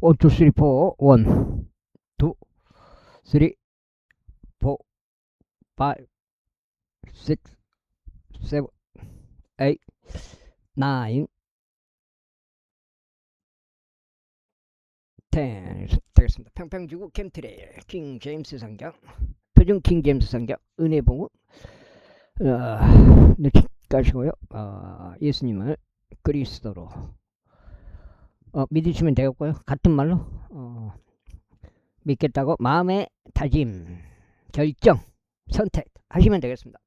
1, 2, 3, 4. 1, 2, 3, 4, 5, 6, 7, 8, 9, 10. 되겠습니다. 평평주구 캠트레일 킹 제임스 성경, 표준 킹 제임스 성경, 은혜봉은 가시고요. 예수님을 그리스도로 믿으시면 되겠고요. 같은 말로 믿겠다고 마음의 다짐, 결정, 선택 하시면 되겠습니다.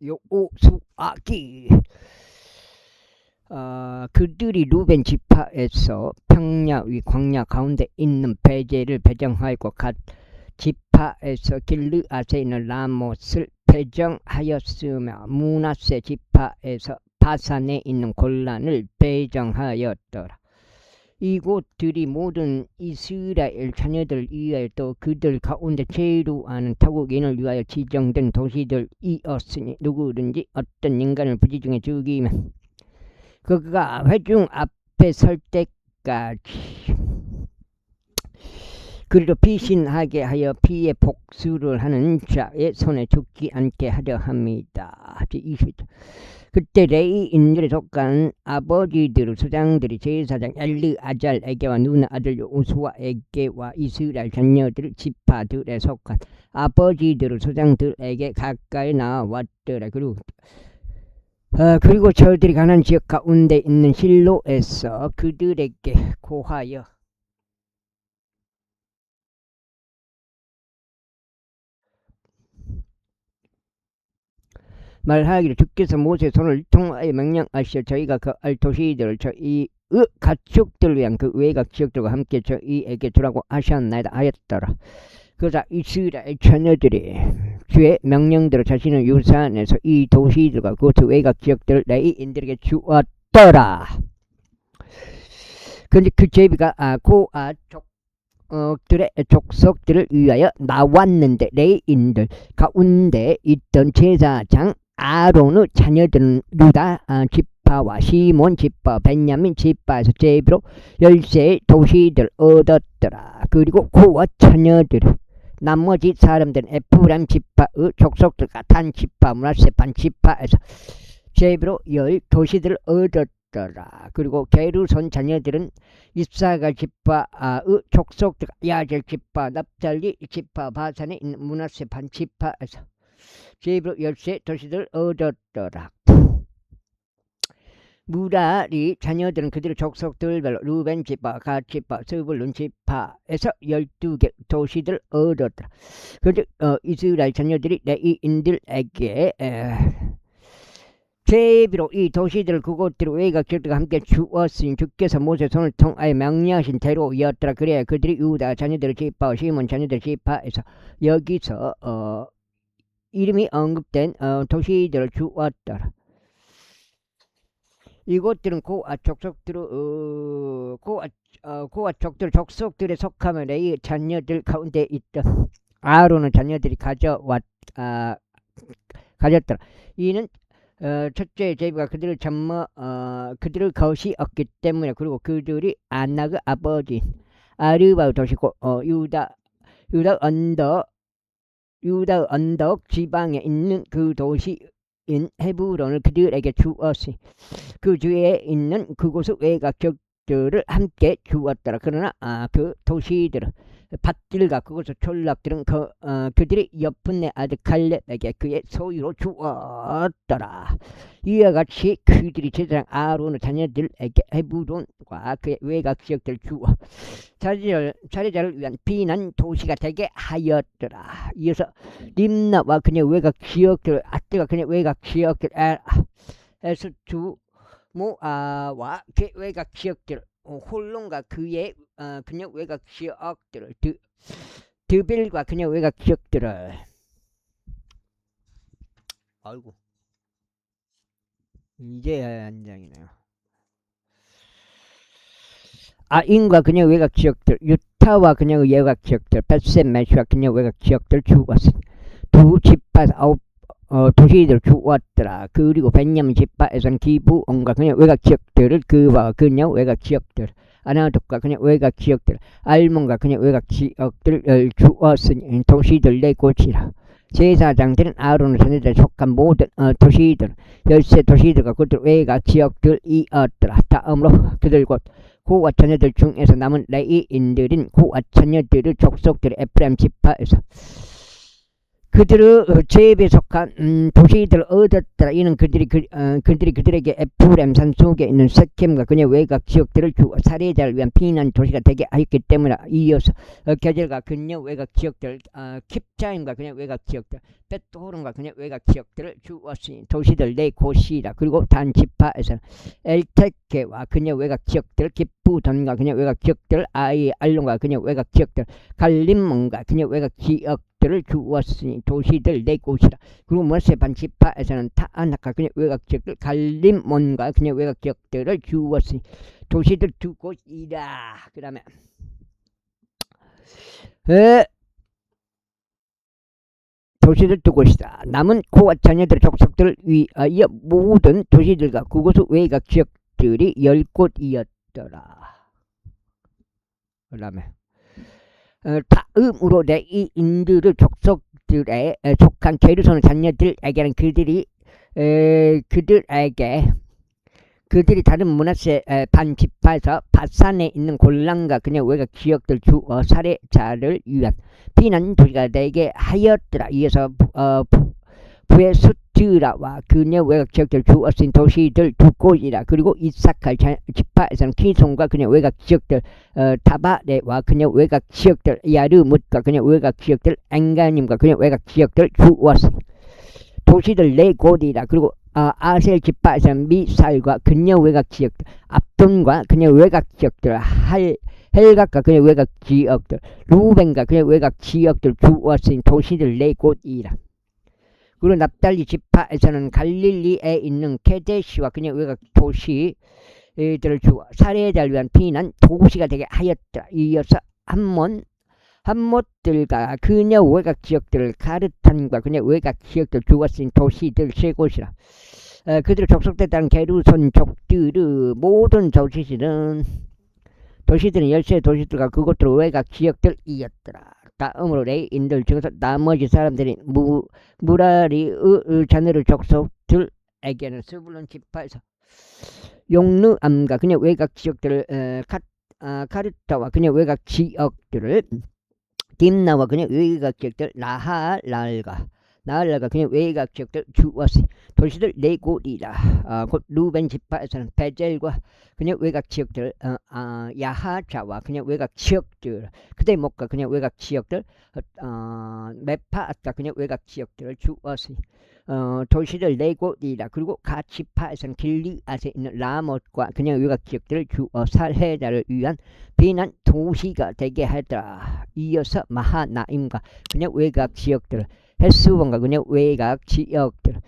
요오수아기 그들이 루벤 지파에서 평야 위 광야 가운데 있는 배제를 배정하였고 갓 지파에서 길르앗에 있는 라못을 배정하였으며 므낫세 지파에서 바산에 있는 골란을 배정하였더라. 이곳들이 모든 이스라엘 자녀들 위하여 또 그들 가운데 죄로 아는 타국인을 위하여 지정된 도시들이었으니 누구든지 어떤 인간을 부지중에 죽이면 그가 회중 앞에 설 때까지 그리로 피신하게 하여 피의 복수를 하는 자의 손에 죽지 않게 하려 합니다. 20절. 그때 레위인들에 속한 아버지들 수장들이 제사장 엘르아잘에게와 누나 아들 요수아에게와 이스라엘 자녀들 지파들에 속한 아버지들 수장들에게 가까이 나왔더라. 그리고 저들이 가난 지역 가운데 있는 실로에서 그들에게 고하여 말하기를 주께서 모세의 손을 통하여 명령하시어 저희가 그 도시들을 저희의 가축들을 위한 그 외곽 지역들과 함께 저희에게 주라고 하셨나이다 하였더라. 그러자 이스라엘 자녀들이 주의 명령대로 자신의 유산에서 이 도시들과 그 외곽 지역들을 레위인들에게 주었더라. 근데 그 제비가 고아 들의 족속들을 위하여 나왔는데 레위인들 가운데 있던 제사장 아론의 자녀들은 유다 지파와 시몬 지파, 베냐민 지파에서 제비로 10개의 도시들 얻었더라. 그리고 고아 자녀들은 나머지 사람들은 에프라임 지파의 족속들과 단 지파, 므낫세 반 지파에서 제비로 10도시들을 얻었더라. 그리고 게르손 자녀들은 이사갈 지파의 족속들과 야젤 지파, 납달리 지파, 바산에 있는 므낫세 반 지파에서 제비로 10도시들을 얻었더라. 무라리 자녀들은 그들의 족속들별로 루벤 지파, 갓 지파, 스불룬 지파에서 12개 도시들을 얻었더라. 그런데 이스라엘 자녀들이 레위인들에게 제비로 이 도시들을 그곳들을 외곽 지역들과 함께 주었으니 주께서 모세의 손을 통하여 명령하신 대로였더라. 그래야 그들이 유다 자녀들의 지파와 시몬 자녀들의 지파에서 여기서 이름이 언급된 도시들을 주었더라. 이곳들은 고아 족속들에 속하면 레위 자녀들 가운데 있던 아론의 자녀들이 가졌더라. 이는 첫째 제비가 그들을 그들을 거시었기 때문에. 그리고 그들이 안낙의 아버지 아르바의 도시고 유다 언덕 지방에 있는 그 도시인 헤브론을 그들에게 주었으니 그 주위에 있는 그곳의 외곽 지역들을 함께 주었더라. 그러나 그 도시들은 밭들과 그곳의 촌락들은 그들이 여푼네 아들 갈렙에게 그의 소유로 주었더라. 이와 같이 그들이 제사장 아론의 자녀들에게 헤브론과 그의 외곽 지역들을 주어 차례자를 위한 비난 도시가 되게 하였더라. 이어서 림나와 그의 외곽 지역들, 아뜨가 그의 외곽 지역들, 에스투 모아와 그의 외곽 지역들, 홀론과 그의 외곽 지역들을, 드빌과 그의 외곽 지역들을, 아이고 이제 한 장이네요. 아인과 그의 외곽 지역들, 유타와 그의 외곽 지역들, 벳셈메시와 그의 외곽 지역들 주었으니 두 지파에서 도시들을 주었더라. 그리고 베냐민 지파에서는 기브온과 그냥 외곽 지역들을 그냥 외곽 지역들 아나돗과 그냥 외곽 지역들 알몬과 그냥 외곽 지역들을 주었으니 도시들 네 곳이라. 제사장들은 아론의 자녀들에 속한 모든 도시들 열세 도시들과 그들 외곽 지역들이었더라. 다음으로 그들 곧 고와 자녀들 중에서 남은 레위인들인 고와 자녀들의 족속들의 에프라임 지파에서 그들의 제비에 속한 도시들을 얻었더라. 이는 그들에게 에프라임 산 속에 있는 세켐과 그녀 외곽 지역들을 주어 살해자를 위한 피난 도시가 되게 하였기 때문에 이어서 게젤과 그녀 외곽 지역들 킵자임과 그녀 외곽 지역들 벳호론과 그녀 외곽 지역들을 주었으니 도시들 네 곳이라. 그리고 단 지파에서는 엘테케와 그녀 외곽 지역들 기쁘돈과 그녀 외곽 지역들 알론과 그녀 외곽 지역들 갈림몬과 그녀 외곽 지역들을 주었으니 도시들 네 곳이라. 그리고 모세반 지파에서는 타아낙과 그녀 외곽 지역들 갈림몬과 그녀 외곽 지역들을 주었으니 도시들 두 곳이라. 그 다음에 도시들 두 곳이다. 남은 고와 자녀들의 족속들을 위하여 모든 도시들과 그곳의 외곽 지역들이 10곳이었더라. 그 다음에 다음으로 레위인들의 족속들에 속한 게르손 자녀들에게는 그들이 다른 므낫세 반 지파에서 바산에 있는 골란과 그녀 외곽 지역들 주어 살해자를 위한 피난 도시가 되게 하였더라. 이어서 부에수트라와 그녀 외곽 지역들 주었으니 도시들 두 곳이라. 그리고 이사칼 지파에서는 키손과 그녀 외곽 지역들 타바레와 그녀 외곽 지역들 야르뭇과 그녀 외곽 지역들 앵가님과 그녀 외곽 지역들 주었으니 도시들 네 곳이라. 그리고 아셀 지파에서는 미살과 그녀 외곽 지역들 압돈과 그녀 외곽 지역들 헬각과 그녀 외곽 지역들 루벤과 그녀 외곽 지역들 주었으니 도시들 네 곳이라. 그리고 납달리 지파에서는 갈릴리에 있는 케데시와 그녀 외곽 도시들을 주어 살해자를 위한 피난 도시가 되게 하였더라. 이어서 함못들과 그녀 외곽 지역들을 가르탄과 그녀 외곽 지역들 주었으니 도시들 세 곳이라. 그들의 족속에 따른 게르손 족들의 모든 도시들은 열세 도시들과 그곳들 외곽 지역들이었더라. 다음으로 레위인들 중에서 나머지 사람들이 무라리의 자녀의 족속들에게는 스불론 지파에서 용르암과 그녀 외곽 지역들을 카르타와 그녀 외곽 지역들을 딥나와 그녀 외곽 지역들 나할랄과 그녀 외곽 지역들 주었으니 도시들 네 곳이라. 곧 루벤 지파에서는 베젤과 그녀 외곽 지역들 야하자와 그녀 외곽 지역들 그대목과 그녀 외곽 지역들 메파앗과 그녀 외곽 지역들을 주었으니 도시들 네 곳이라. 그리고 가지파에서는 길리앗에 있는 라못과 그녀 외곽 지역들을 주어 살해자를 위한 비난 도시가 되게 하더라. 이어서 마하나임과 그녀 외곽 지역들 헬스본과 그녀 외곽 지역들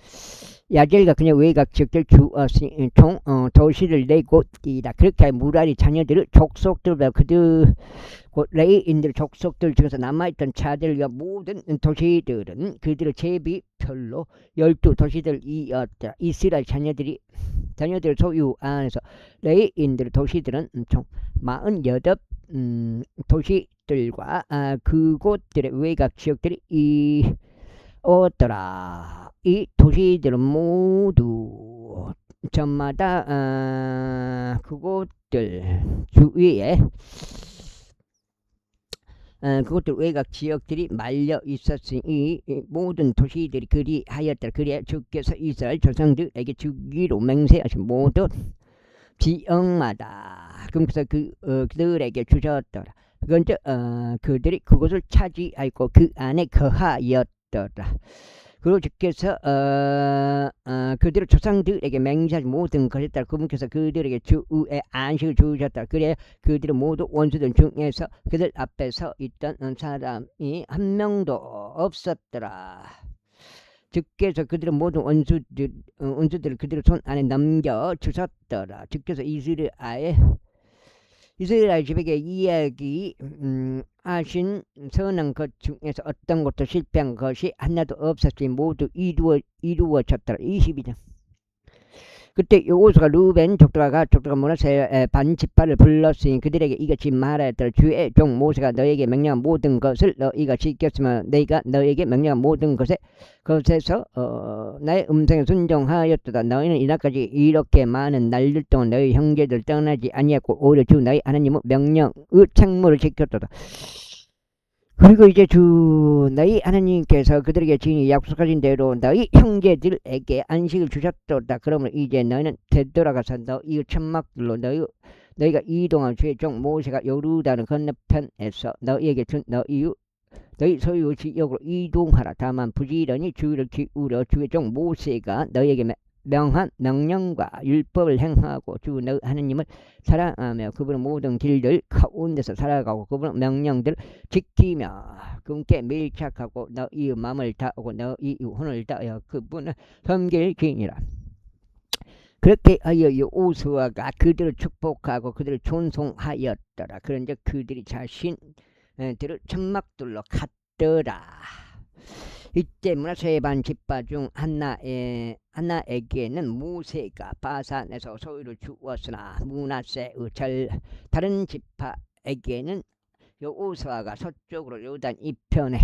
야젤과 그녀 외곽 지역들 주었으니 총 도시들 네 곳이다. 그렇게 무라리 자녀들의 족속들과 그들 곧 레위인들 족속들 중에서 남아있던 자들과 모든 도시들은 그들의 제비별로 12도시들이었다. 이스라엘 자녀들 소유 안에서 레위인들 도시들은 총 48 도시들과 그곳들의 외곽 지역들이 있더라. 이 도시들은 모두 저마다 그곳들 주위에 그것들 외곽 지역들이 말려 있었으니 모든 도시들이 그리하였더라. 그리하여 주께서 이스라엘 조상들에게 주기로 맹세하신 모든 지역마다 그래서 그들에게 주셨더라. 그런즉 그들이 그곳을 차지하였고 그 안에 거하였더라. 그리고 주께서 그들의 조상들에게 맹세하신 모든 것에 따라 그분께서 그들에게 주의 안식을 주셨다. 그래 그들의 모두 원수들 중에서 그들 앞에 서 있던 사람이 한 명도 없었더라. 주께서 그들의 모든 원수들을 그들의 손 안에 넘겨 주셨더라. 주께서 이스라엘의 이스라엘 집에게 이야기 하신 선한 것 중에서 어떤 것도 실패한 것이 하나도 없었지 모두 이루어졌더라. 22장. 그때 여호수아가 루벤 족속과 갓 족속과 므낫세 반 지파를 불렀으니 그들에게 이같이 말하였더라. 주의 종 모세가 너에게 명령한 모든 것을 너희가 지켰으면 내가 너에게 명령한 모든 것에서 나의 음성에 순종하였도다. 너희는 이날까지 이렇게 많은 날들 동안 너희 형제들 떠나지 아니했고 오히려 주 너희 하나님의 명령의 책무를 지켰도다. 그리고 이제 주 너희 하나님께서 그들에게 지니 약속하신 대로 너희 형제들에게 안식을 주셨도다. 그러면 이제 너희는 되돌아가서 너희 천막들로 너희가 이동한 주의 종 모세가 요르단 건너편에서 너희에게 준 너희 소유 지역으로 이동하라. 다만 부지런히 주의를 기울여 주의 종 모세가 너희에게 명한 명령과 율법을 행하고 주 너희 하나님을 사랑하며 그분의 모든 길들 가운데서 살아가고 그분의 명령들을 지키며 그분께 밀착하고 너희 마음을 다하고 너희 혼을 다하여 그분을 섬길지니라. 그렇게 하여 여호수아가 그들을 축복하고 그들을 존송하였더라. 그런즉 그들이 자신들을 천막들로 갔더라. 이때 므낫세 반 지파 중 하나에게는 모세가 바산에서 소유를 주었으나 므낫세의 다른 지파에게는 여호수아가 서쪽으로 요단 이편에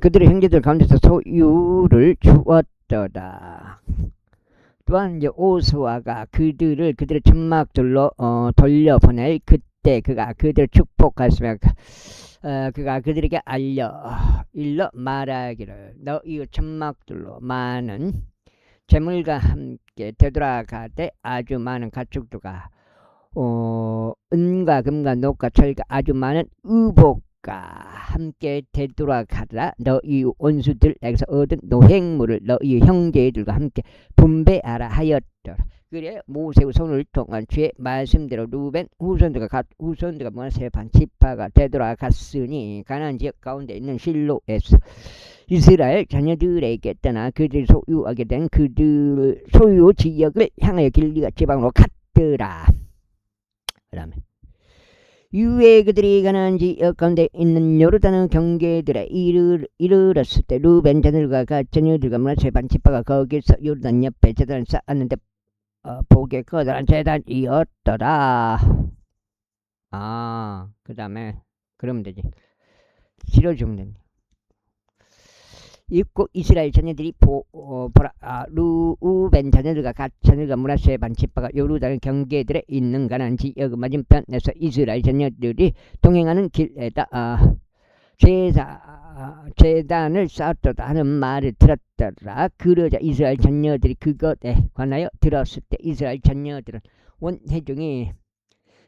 그들의 형제들 가운데서 소유를 주었더라. 또한 여호수아가 그들의 천막들로 돌려보낼 그때 그가 그들을 축복하시며 그가 그들에게 일러 말하기를 너희 천막들로 많은 재물과 함께 되돌아가되 아주 많은 가축들과 은과 금과 녹과 철과 아주 많은 의복과 함께 되돌아가라. 너희 원수들에게서 얻은 노획물을 너희 형제들과 함께 분배하라 하였더라. 그래 모세의 손을 통한 주의 말씀대로 루벤 후손들과 므낫세 반 지파가 되돌아갔으니 가나안 지역 가운데 있는 실로에서 이스라엘 자녀들에게 떠나 그들이 소유하게 된 그들 소유 지역을 향하여 길리가 지방으로 갔더라. 그 다음에 이후에 그들이 가나안 지역 가운데 있는 요르단 경계들에 이르렀을 때 루벤 자녀들과 갓 자녀들과 므낫세 반 지파가 거기서 요르단 옆에 제단을 쌓았는데 보기에 커다란 제단이었더라. 그 다음에 그러면 되지. 실어주면 된다. 입고 이스라엘 자녀들이 루벤 자녀들과 갓 자녀들과 므낫세 반 지파가 요르단 경계들에 있는 가나안 지역 맞은편에서 이스라엘 자녀들이 동행하는 길에다 제단을 쌓았다 하는 말을 들었더라. 그러자 이스라엘 자녀들이 그것에 관하여 들었을 때 이스라엘 자녀들은 온 회중이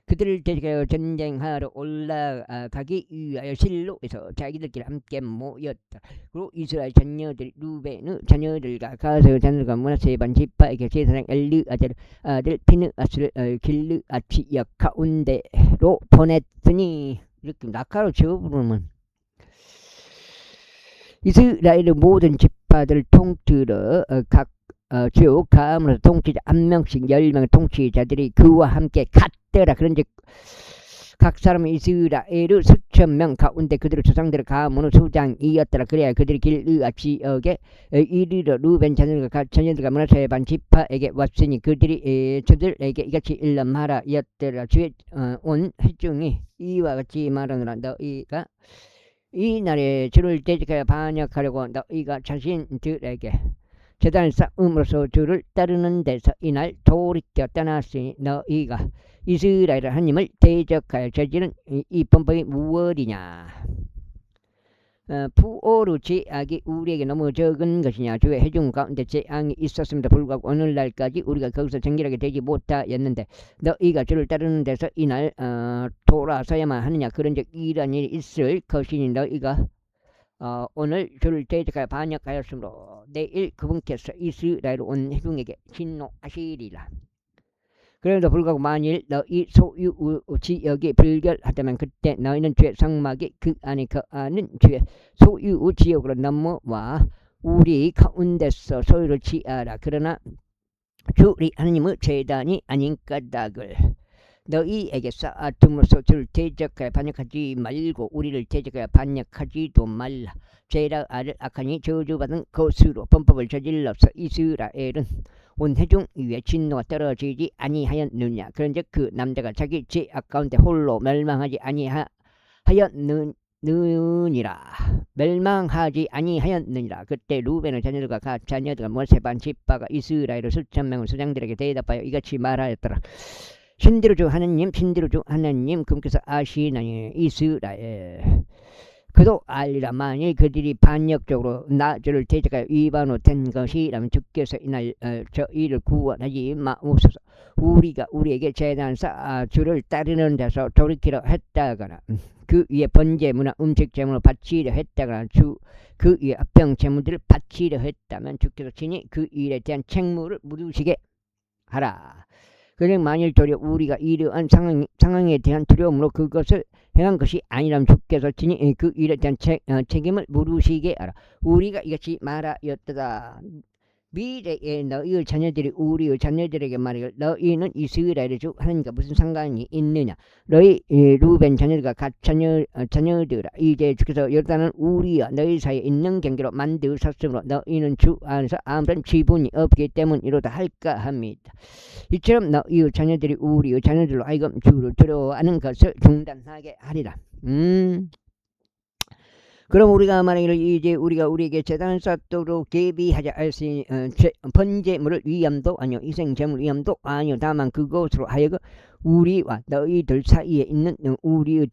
그들을 대적하여 전쟁하러 올라가기 위하여 실로에서 자기들끼리 함께 모였다. 그리고 이스라엘 자녀들이 루벤의 자녀들과 가스의 자녀들과 므낫세 반 지파에게 제사장 엘리 아들 피느하스를 길르앗 지역 가운데로 보냈으니 이렇게 낙하로 지어부르면 이스라엘의 모든 지파들을 통틀어 각 주 가문에서 통치자 한 명씩 10명의 통치자들이 그와 함께 갔더라. 그런즉 각 사람은 이스라엘의 수천 명 가운데 그들의 조상들의 가문의 수장이었더라. 그래야 그들이 길르앗 지역에 이르러 루벤 자녀들과 갓 자녀들과 므낫세 반 지파에게 왔으니 그들이 저들에게 이같이 일러 말하였더라. 주의 온 회중이 이와 같이 말하노라. 너희가 이 날에 주를 대적하여 반역하려고 너희가 자신들에게 제단을 쌓음으로써 주를 따르는 데서 이날 돌이켜 떠났으니 너희가 이스라엘 하나님을 대적하여 저지른 이 범법이 무엇이냐. 부오로 죄악이 우리에게 너무 적은 것이냐. 주의 회중 가운데 재앙이 있었음에도 불구하고 오늘날까지 우리가 거기서 정결하게 되지 못하였는데 너희가 주를 따르는 데서 이날 돌아서야만 하느냐. 그런즉 이런 일이 있을 것이니 너희가 오늘 주를 대적하여 반역하였으므로 내일 그분께서 이스라엘 온 회중에게 진노하시리라. 그럼에도 불구하고 만일 너희 소유 지역이 불결하다면 그때 너희는 죄 성막이 그 안에 거하는 죄 소유 지역으로 넘어와 우리 가운데서 소유를 취하라. 그러나 주 우리 하나님의 제단이 아닌 까닭을 너희에게 쌓아둠으로써 주를 대적하여 반역하지 말고 우리를 대적하여 반역하지도 말라. 죄라 아를 악하니 저주받은 것으로 범법을 저질러서 이스라엘은 온 회중 위에 진노가 떨어지지 아니하였느냐. 그런즉 그 남자가 자기 죄악 가운데 홀로 멸망하지 아니하였느니라. 그때 루벤의 자녀들과 갓 자녀들과 모세반 집바가 이스라엘의 수천 명의 수장들에게 대답하여 이같이 말하였더라. 신대로 주 하나님 그분께서 아시나니 이스라엘 그도 알리라. 만일 그들이 반역적으로 주를 대적하여 위반으로 된 것이라면 주께서 이날 저희를 구원하지 마옵소서. 우리가 우리에게 제단 쌓아 주를 따르는 데서 돌이키려 했다거나 그 위에 번제물이나 음식제물을 바치려 했다거나 그 위에 합병 제물들을 바치려 했다면 주께서 친히 그 일에 대한 책무를 물으시게 하라. 그러나 만일 도리어 우리가 이러한 상황에 대한 두려움으로 그것을 행한 것이 아니라면 주께서 친히 그 일에 대한 책임을 물으시게 하라. 우리가 이같이 말하였다. 미래에 너희의 자녀들이 우리의 자녀들에게 말하기를 너희는 이스라엘의 주 하나님과 무슨 상관이 있느냐. 너희 루벤 자녀들과 갓 자녀들아 이제 주께서 요르단은 우리와 너희 사이에 있는 경계로 만드셨으므로 너희는 주 안에서 아무런 지분이 없기 때문이로다 할까 합니다. 이처럼 너희의 자녀들이 우리의 자녀들로 하여금 주를 두려워하는 것을 중단하게 하리라. 그럼 우리가 말하기를 이제 우리가 우리에게 제단을 쌓도록 계비하자 할수 번제물을 위함도 아니요 희생제물 위함도 아니요 다만 그것으로 하여금 우리와 너희들 사이에 있는 우리의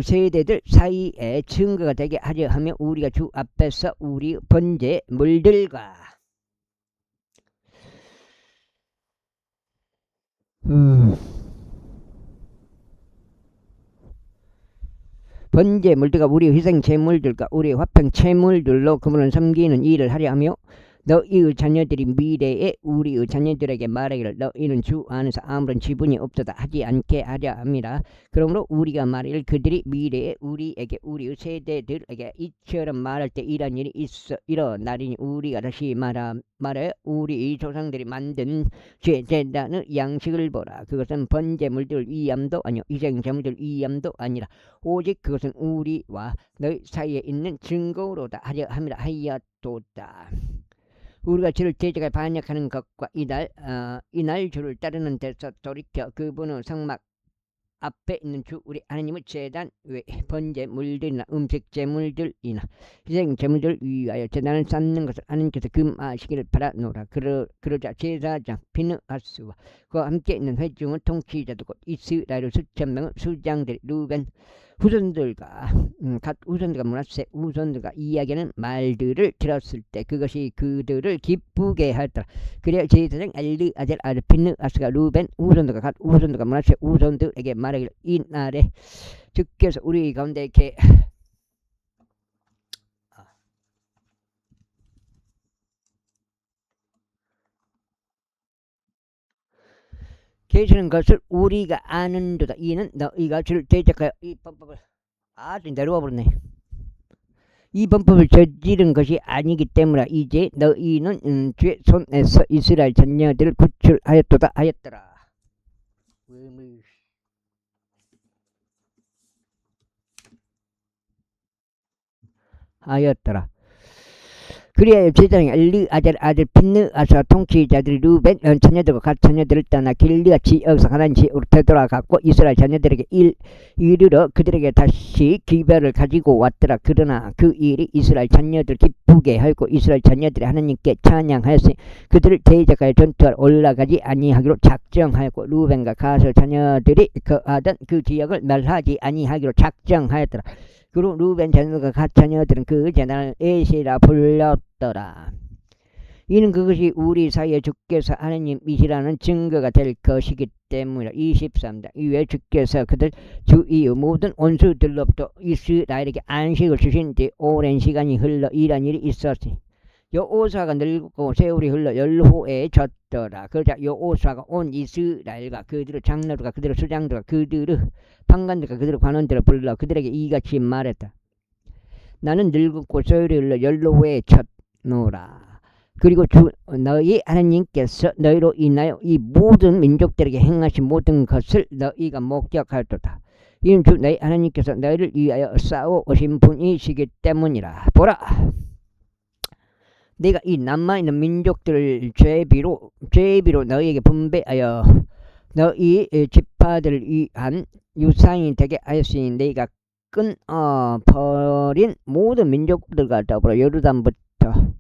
세대들 사이에 증거가 되게 하려 하며 우리가 주 앞에서 우리 번제물들과 번제물들과 우리 희생제물들과 우리 화평제물들로 그분을 섬기는 일을 하려 하며 너희의 자녀들이 미래에 우리의 자녀들에게 말하기를 너희는 주 안에서 아무런 지분이 없도다 하지 않게 하려 함이라. 그러므로 우리가 말하기를 그들이 미래에 우리에게 우리의 세대들에게 이처럼 말할 때 이런 일이 일어나리니 우리가 다시 말하여 우리 조상들이 만든 제단의 양식을 보라. 그것은 번제물들 위함도 아니요 희생제물들 위함도 아니라 오직 그것은 우리와 너희 사이에 있는 증거로다 하려 함이라 하였도다. 우리가 주를 대적하여 반역하는 것과 이날 주를 따르는 데서 돌이켜 그분의 성막 앞에 있는 주 우리 하나님의 제단 외 번제물들이나 음식제물들이나 희생제물들 위하여 제단을 쌓는 것을 하나님께서 금하시기를 바라노라. 그러자 제사장 비느하스와 그와 함께 있는 회중의 통치자도 곧 이스라엘 수천 명의 수장들이 루벤 후손들과 갓 후손들과 므낫세 후손들과 이야기하는 말들을 들었을 때 그것이 그들을 기쁘게 하더라. 그래야 제사장 엘르아델 아들 비느하스가 루벤 후손들과 갓 후손들과 므낫세 후손들에게 말하기를 이날에 주께서 우리 가운데 계시는 것을 우리가 아는도다. 이는 너희가 주를 대적하여 이 범법을 내려와 버렸네. 이 범법을 저지른 것이 아니기 때문에 이제 너희는 주의 손에서 이스라엘 자녀들을 구출하였도다 하였더라. 그리하여 제사장 엘르아델 아들 비느하스와 통치자들이 루벤 자녀들과 갓 자녀들을 떠나 길르앗 지역에서 가나안 지역으로 되돌아갔고 이스라엘 자녀들에게 이르러 그들에게 다시 기별을 가지고 왔더라. 그러나 그 일이 이스라엘 자녀들 기쁘게 하였고 이스라엘 자녀들이 하나님께 찬양하였으니 그들을 대적하여 전투하러 올라가지 아니하기로 작정하였고 루벤과 갓의 자녀들이 거하던 그 지역을 멸하지 아니하기로 작정하였더라. 그리고 루벤 자녀들과 갓 자녀들은 그 제단을 에시라 불렀더라. 이는 그것이 우리 사이에 주께서 하나님이시라는 증거가 될 것이기 때문이라. 23장 이외에 주께서 그들 주위의 모든 원수들로부터 이스라엘에게 안식을 주신 뒤 오랜 시간이 흘러 이런 일이 있었으니 여호수아가 늙고 세월이 흘러 열후에 졌더라. 그러자 여호수아가 온 이스라엘과 그들의 장로들과 그들의 수장들과 그들의 판관들과 그들의 관원들을 불러 그들에게 이같이 말했다. 나는 늙고 세월이 흘러 열후에 졌노라. 그리고 너희 하나님께서 너희로 인하여 이 모든 민족들에게 행하신 모든 것을 너희가 목격하였도다. 이는 주 너희 하나님께서 너희를 위하여 싸워 오신 분이시기 때문이라. 보라, 내가 이 남아있는 민족들을 죄비로 너희에게 분배하여 너희 지파들을 위한 유산이 되게 하였으니 너희가 끊어버린 모든 민족들과 더불어 요르단부터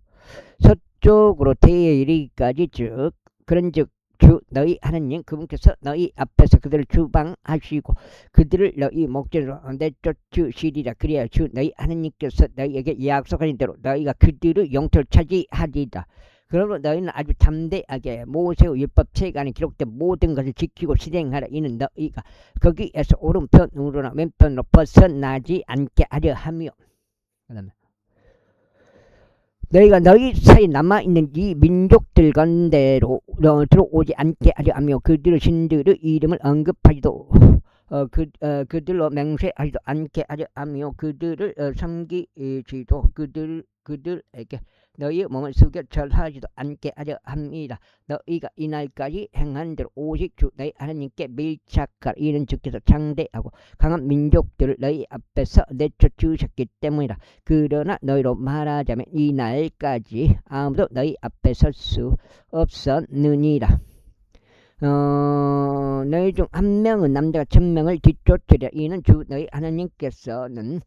서쪽으로 대에 이르기까지 즉 그런즉 주 너희 하나님 그분께서 너희 앞에서 그들을 주방하시고 그들을 너희 목전으로 내쫓으시리라. 그래야 주 너희 하나님께서 너희에게 약속하신 대로 너희가 그들의 영토를 차지하리라. 그러므로 너희는 아주 담대하게 모세의 율법책 안에 기록된 모든 것을 지키고 실행하라. 이는 너희가 거기에서 오른편으로나 왼편으로 벗어나지 않게 하려 하며, 너희가 너희 사이에 남아있는 이 민족들 가운데로 들어오지 않게 하려 하며 그들의 신들의 이름을 언급하지도 그들로 맹세하지도 않게 하려 하며 그들을 섬기지도 그들에게 너희의 몸을 숙여 절하지도 않게 하려 합니다. 너희가 이날까지 행한 대로 오직 주 너희 하나님께 밀착하라. 이는 주께서 장대하고 강한 민족들을 너희 앞에서 내쫓으셨기 때문이라. 그러나 너희로 말하자면 이날까지 아무도 너희 앞에 설 수 없었느니라. 너희 중 한 명은 남자가 1000명을 뒤쫓으랴. 이는 주 너희 하나님께서는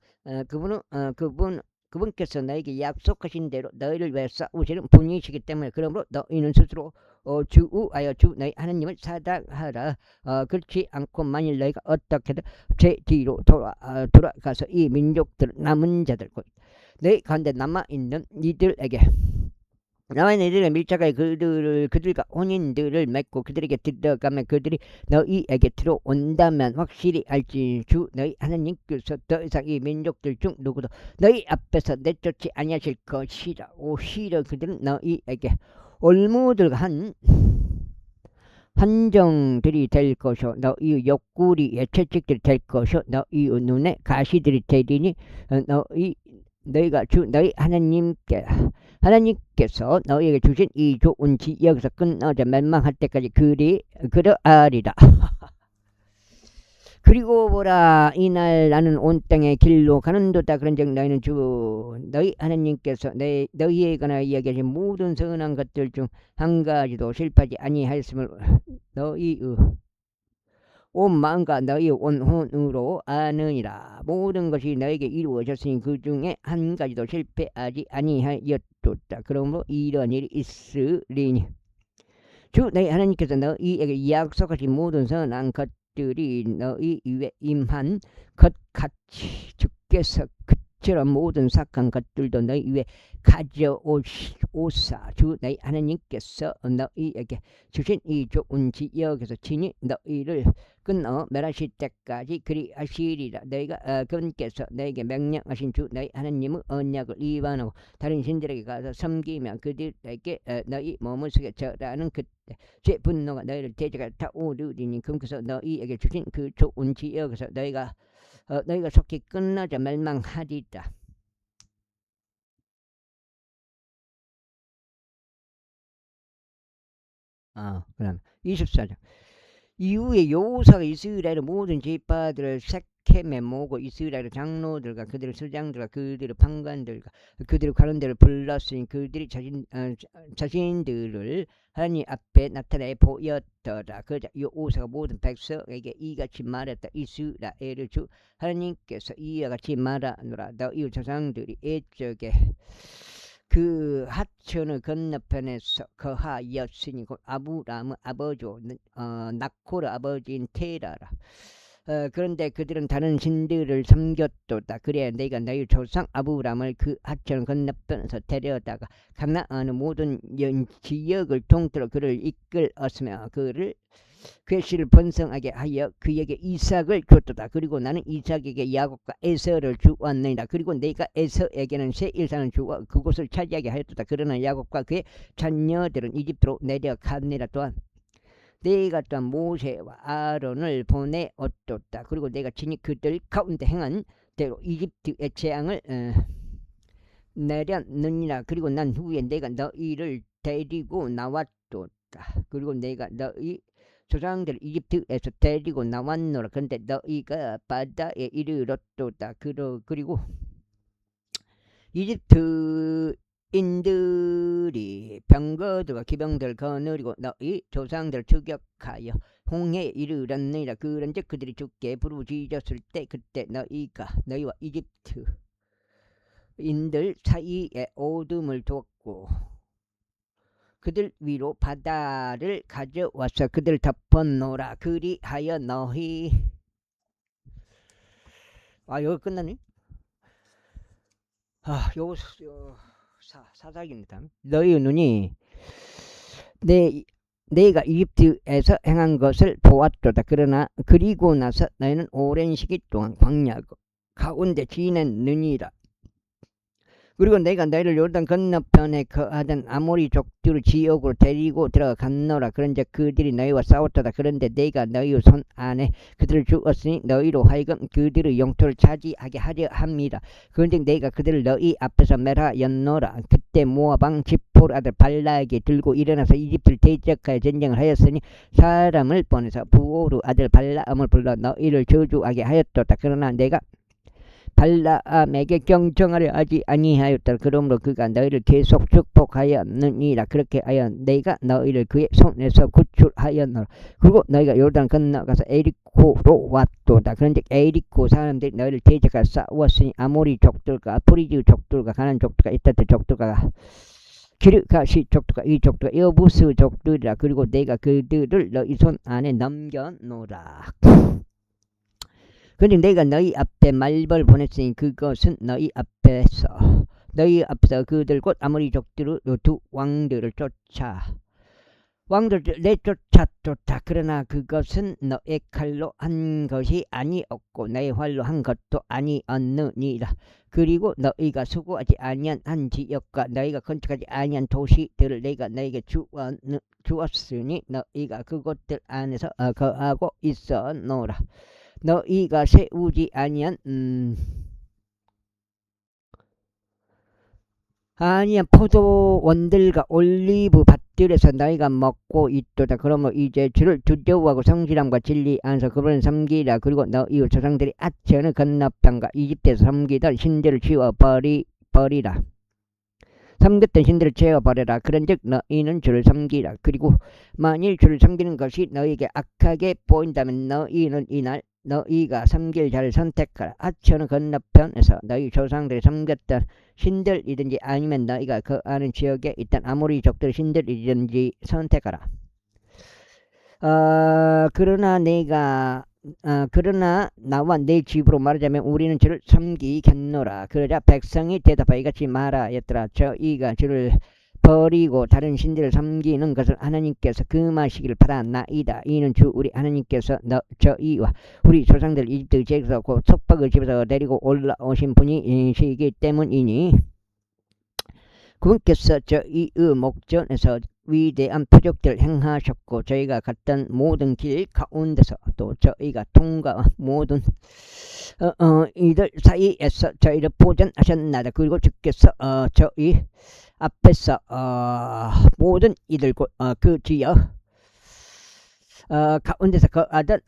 그분께서 너에게 약속하신 대로 너희를 위해 싸우시는 분이시기 때문에 그러므로 너희는 스스로 주의하여 주 너희 하나님을 사랑하라. 그렇지 않고 만일 너희가 어떻게든 제 뒤로 돌아가서 이 민족들 남은 자들 너희 가운데 남아있는 이들에게 밀착하여 그들과 혼인들을 맺고 그들에게 들어가면 그들이 너희에게 들어온다면 확실히 알지 주 너희 하나님께서 더 이상 이 민족들 중 누구도 너희 앞에서 내쫓지 아니하실 것이라. 오히려 그들은 너희에게 올무들과 한정들이 될 것이요 너희 옆구리에 채찍들이 될 것이요 너희 눈에 가시들이 되리니 너희가 주 너희 하나님께서 너희에게 주신 이 좋은 지역에서 끊어져 멸망할 때까지 그러하리라. 그리고 보라, 이날 나는 온 땅의 길로 가는도다. 그런즉 너희는 주 너희 하나님께서 너희에 관하여 이야기하신 모든 선한 것들 중 한 가지도 실패하지 아니하였음을 너희의 온 마음과 너희의 온 혼으로 아느니라. 모든 것이 너에게 이루어졌으니 그 중에 한 가지도 실패하지 아니하였도다. 그러므로 이런 일이 있으리니 주 너희 하나님께서 너희에게 약속하신 모든 선한 것들이 너희 위에 임한 것 같이 주께서 그처럼 모든 착한 것들도 너희 위에 가져오사 주 너희 하나님께서 너희에게 주신 이 좋은 지역에서 친히 너희를 끊어 멸하실 때까지 그리하시리라. 너희가 그분께서 너희에게 명령하신 주 너희 하나님의 언약을 위반하고 다른 신들에게 가서 섬기면 그들에게 너희 몸을 숙여 절하는 그때 제 분노가 너희를 대적하여 타오르리니 그분께서 너희에게 주신 그 좋은 지역에서 너희가 속히 끝나자 멸망하리라. 그다음 24장. 이후에 여호수아가 이스라엘의 모든 지파들을 섹겜에 모으고 이스라엘의 장로들과 그들의 수장들과 그들의 판관들과 그들의 관원들을 불렀으니 그들이 자신들을 하나님 앞에 나타내 보였더라. 그러자 여호수아가 모든 백성에게 이같이 말했다. 이스라엘의 주 하나님께서 이와 같이 말하노라. 너희 조상들이 옛적에 그 하천의 건너편에서 거하였으니 곧 아브라함의 아버지요 나코르 아버지인 테라라. 그런데 그들은 다른 신들을 섬겼도다. 그래야 내가 너희 조상 아브라함을 그 하천 건너편에서 데려다가 가나안의 모든 지역을 통틀어 그를 이끌었으며 그를 그의 씨를 번성하게 하여 그에게 이삭을 줬도다. 그리고 나는 이삭에게 야곱과 에서를 주었느니라. 그리고 내가 에서에게는 새 일산을 주어 그곳을 차지하게 하였도다. 그러나 야곱과 그의 자녀들은 이집트로 내려가니라. 또한 내가 또한 모세와 아론을 보내었도다. 그리고 내가 친히 그들 가운데 행한 대로 이집트의 재앙을 내렸느니라. 그리고 난 후에 내가 너희를 데리고 나왔도다. 그리고 내가 너희 조상들 이집트에서 데리고 나왔노라. 그런데 너희가 바다에 이르렀도다. 그리고 이집트인들이 병거들과 기병들을 거느리고 너희 조상들을 추격하여 홍해에 이르렀느니라. 그런즉 그들이 죽게 부르짖었을 때 그때 너희와 이집트인들 사이에 어둠을 두었고 그들 위로 바다를 가져와서 그들 덮어놓으라. 그리하여 너희 여기 끝났니? 요거 사사기입니다. 너희 눈이 내가 이집트에서 행한 것을 보았도다. 그러나 그리고 나서 너희는 오랜 시기 동안 광야 가운데 지냈느니라. 그리고 내가 너희를 요르단 건너편에 거하던 아모리 족들을 지역으로 데리고 들어갔노라. 그런즉 그들이 너희와 싸웠도다. 그런데 내가 너희 손 안에 그들을 주었으니 너희로 하여금 그들의 영토를 차지하게 하려 합니다. 그런즉 내가 그들을 너희 앞에서 멸하였노라. 그때 모압 왕 지포르 아들 발락이 들고 일어나서 이집트를 대적하여 전쟁을 하였으니 사람을 보내서 부오르 아들 발라암을 불러 너희를 저주하게 하였도다. 그러나 내가 발라암에게 경청하려 하지 아니하였다. 그러므로 그가 너희를 계속 축복하였느니라. 그렇게 하여 내가 너희를 그의 손에서 구출하였노라. 그리고 너희가 요르단 건너가서 에리코로 왔도다. 그런데 에리코 사람들이 너희를 대적하여 싸웠으니 아모리 족들과 프리즈 족들과 가난 족들과 이타트 족들과 기르가시 족들과 이 족들과 여부스 족들이라. 그리고 내가 그들을 너희 손 안에 넘겨놓으라. 그런데 내가 너희 앞에 말벌 보냈으니 그것은 너희 앞에서 그들 곧 아모리 족들의 두 왕들을 내쫓았도다. 그러나 그것은 너의 칼로 한 것이 아니었고 너의 활로 한 것도 아니었느니라. 그리고 너희가 수고하지 아니한 한 지역과 너희가 건축하지 아니한 도시들을 내가 너희에게 주었으니 너희가 그곳들 안에서 거하고 있었노라. 너희가 세우지 아니한 포도원들과 올리브 밭들에서 너희가 먹고 있도다. 그러므로 이제 주를 두려워하고 성실함과 진리 안에서 그분을 섬기라. 그리고 너희 조상들이 아천의 건너편과 이집트에서 섬기던 신들을 치워버리라. 섬겼던 신들을 채워버려라. 그런즉 너희는 주를 섬기라. 그리고 만일 주를 섬기는 것이 너희에게 악하게 보인다면 너희는 이날 너희가 섬길 자를 선택하라. 아천의 건너편에서 너희 조상들이 섬겼던 신들이든지 아니면 너희가 그 아는 지역에 있던 아모리 족들의 신들이든지 선택하라. 그러나 나와 내 집으로 말하자면 우리는 주를 섬기겠노라. 그러자 백성이 대답하여 이같이 말하였더라. 저희가 주를 버리고 다른 신들을 섬기는 것을 하나님께서 금하시기를 바라나이다. 이는 주 우리 하나님께서 저희와 우리 조상들 이집트 지역에서 곧 속박의 집에서 데리고 올라오신 분이시기 때문이니 그분께서 저희의 목전에서 위대한 표적들을 행하셨고 저희가 갔던 모든 길 가운데서 또 저희가 통과한 모든 이들 사이에서 저희를 보전하셨나이다. 그리고 주께서 저희 앞에서 모든 이들 그 지역 가운데서 거하던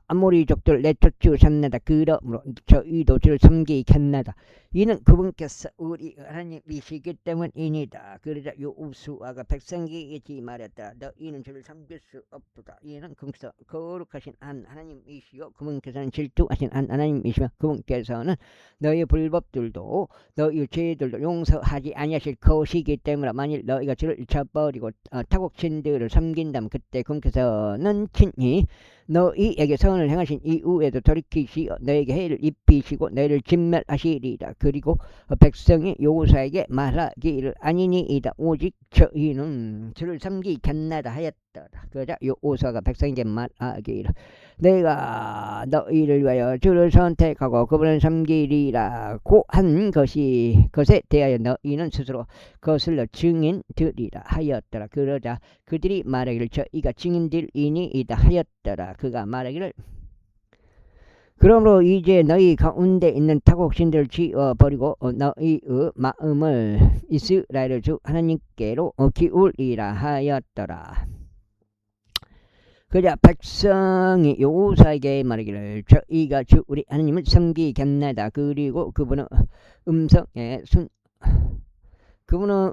아모리 족들 내쫓으셨나이다. 그러므로 저희도 주를 섬기겠나이다. 이는 그분께서 우리 하나님이시기 때문이니다. 그러자 요수아가 백성에게 말했다. 너희는 주를 섬길 수 없도다. 이는 그분께서 거룩하신 한 하나님이시요 그분께서는 질투하신 한 하나님이시며 그분께서는 너희의 불법들도 너희의 죄들도 용서하지 아니하실 것이기 때문에 만일 너희가 주를 잊어버리고 타국신들을 섬긴다면 그때 그분께서는 친히 너희에게 선을 행하신 이후에도 돌이키시어 너희에게 해를 입히시고 너희를 진멸하시리라. 그리고 백성이 여호수아에게 말하기를 아니니이다. 오직 저희는 주를 섬기겠나이다 하였다. 그러자 여호수아가 백성에게 말하기를 내가 너희를 위하여 주를 선택하고 그분을 섬기리라고 한 것에 대하여 너희는 스스로 거슬러 증인들이라 하였더라. 그러자 그들이 말하기를 저희가 증인들이니이다 하였더라. 그가 말하기를 그러므로 이제 너희 가운데 있는 타국신들을 지어버리고 너희의 마음을 이스라엘의 주 하나님께로 기울이라 하였더라. 그자 백성이 여호수아에게 말하기를 저희가 주 우리 하나님을 섬기겠나이다. 그리고 그분은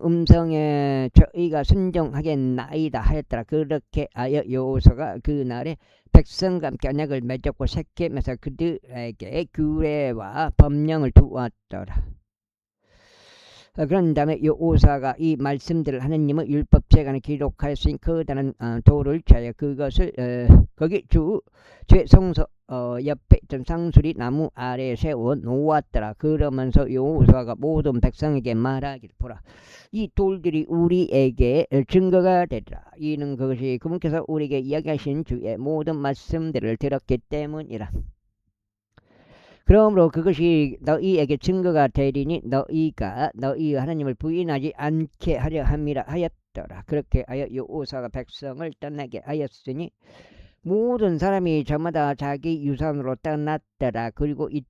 음성에 저희가 순종하겠나이다 하였더라. 그렇게 하여 여호수아가 그날에 백성과 함께 언약을 맺었고 세겜에서 그들에게 규례와 법령을 두었더라. 그런 다음에 여호수아가 이 말씀들을 하나님의 율법책안에 기록하였으니 커다란 돌을 쳐야 그것을 거기 주 제성소 옆에 있던 상수리 나무 아래에 세워 놓았더라. 그러면서 여호수아가 모든 백성에게 말하기를 보라 이 돌들이 우리에게 증거가 되리라. 이는 그것이 그분께서 우리에게 이야기하신 주의 모든 말씀들을 들었기 때문이라. 그러므로 그것이 너희에게 증거가 되리니 너희가 너희 하나님을 부인하지 않게 하려 함이라 하였더라. 그렇게 하여 여호수아가 백성을 떠나게 하였으니 모든 사람이 저마다 자기 유산으로 떠났더라. 그리고 이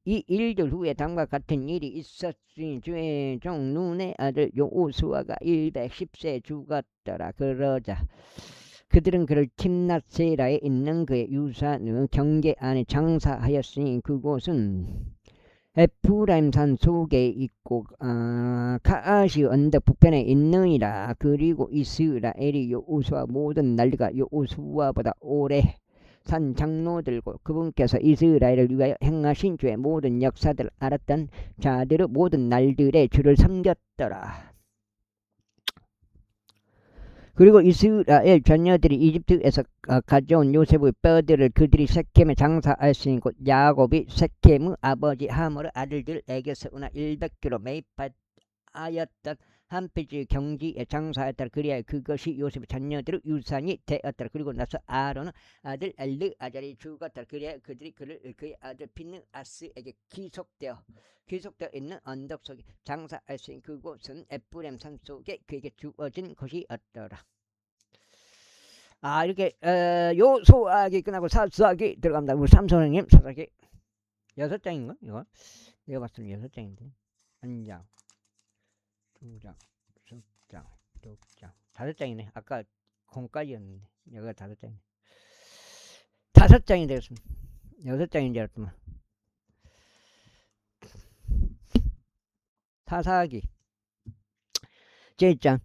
일들 후에 다음과 같은 일이 있었으니 주의 종 눈의 아들 여호수아가 110세 죽었더라. 그러자 그들은 그를 tim낫세라에 있는 그의 유산의 경계 안에 장사하였으니 그곳은 에프라임 산 속에 있고 가아시 언덕 북편에 있느니라. 그리고 이스라엘이 여호수아 모든 난리가 여호수아보다 오래 산 장로들고 그분께서 이스라엘을 위하여 행하신 주의 모든 역사들을 알았던 자들의 모든 날들에 주를 섬겼더라. 그리고 이스라엘 자녀들이 이집트에서 가져온 요셉의 뼈들을 그들이 세겜에 장사하였으니 곧 야곱이 세겜의 아버지 하몰의 아들들에게서 은하 100kg 매입하였던 한 필지 경지에 장사하였더라. 그리하여 그것이 요셉의 자녀들의 유산이 되었더라. 그리고 나서 아론의 아들 엘르아잘이 죽었더라. 그리하여 그들이 그의 아들 비느하스에게 기속되어 있는 언덕 속에 장사하였으니 그곳은 에프라임 산 속에 그에게 주어진 것이었더라. 이렇게 요소하기 끝나고 사수하기 들어갑니다. 우리 삼손님 사수하기 6장인가 이거? 내가 봤을 때 6장인데 1장 2장 3장 6장 5장이네. 아까 공까지였는데 여기가 5장이네. 5장이 되었습니다. 6장인 줄 알았더만. 사사기 제1장.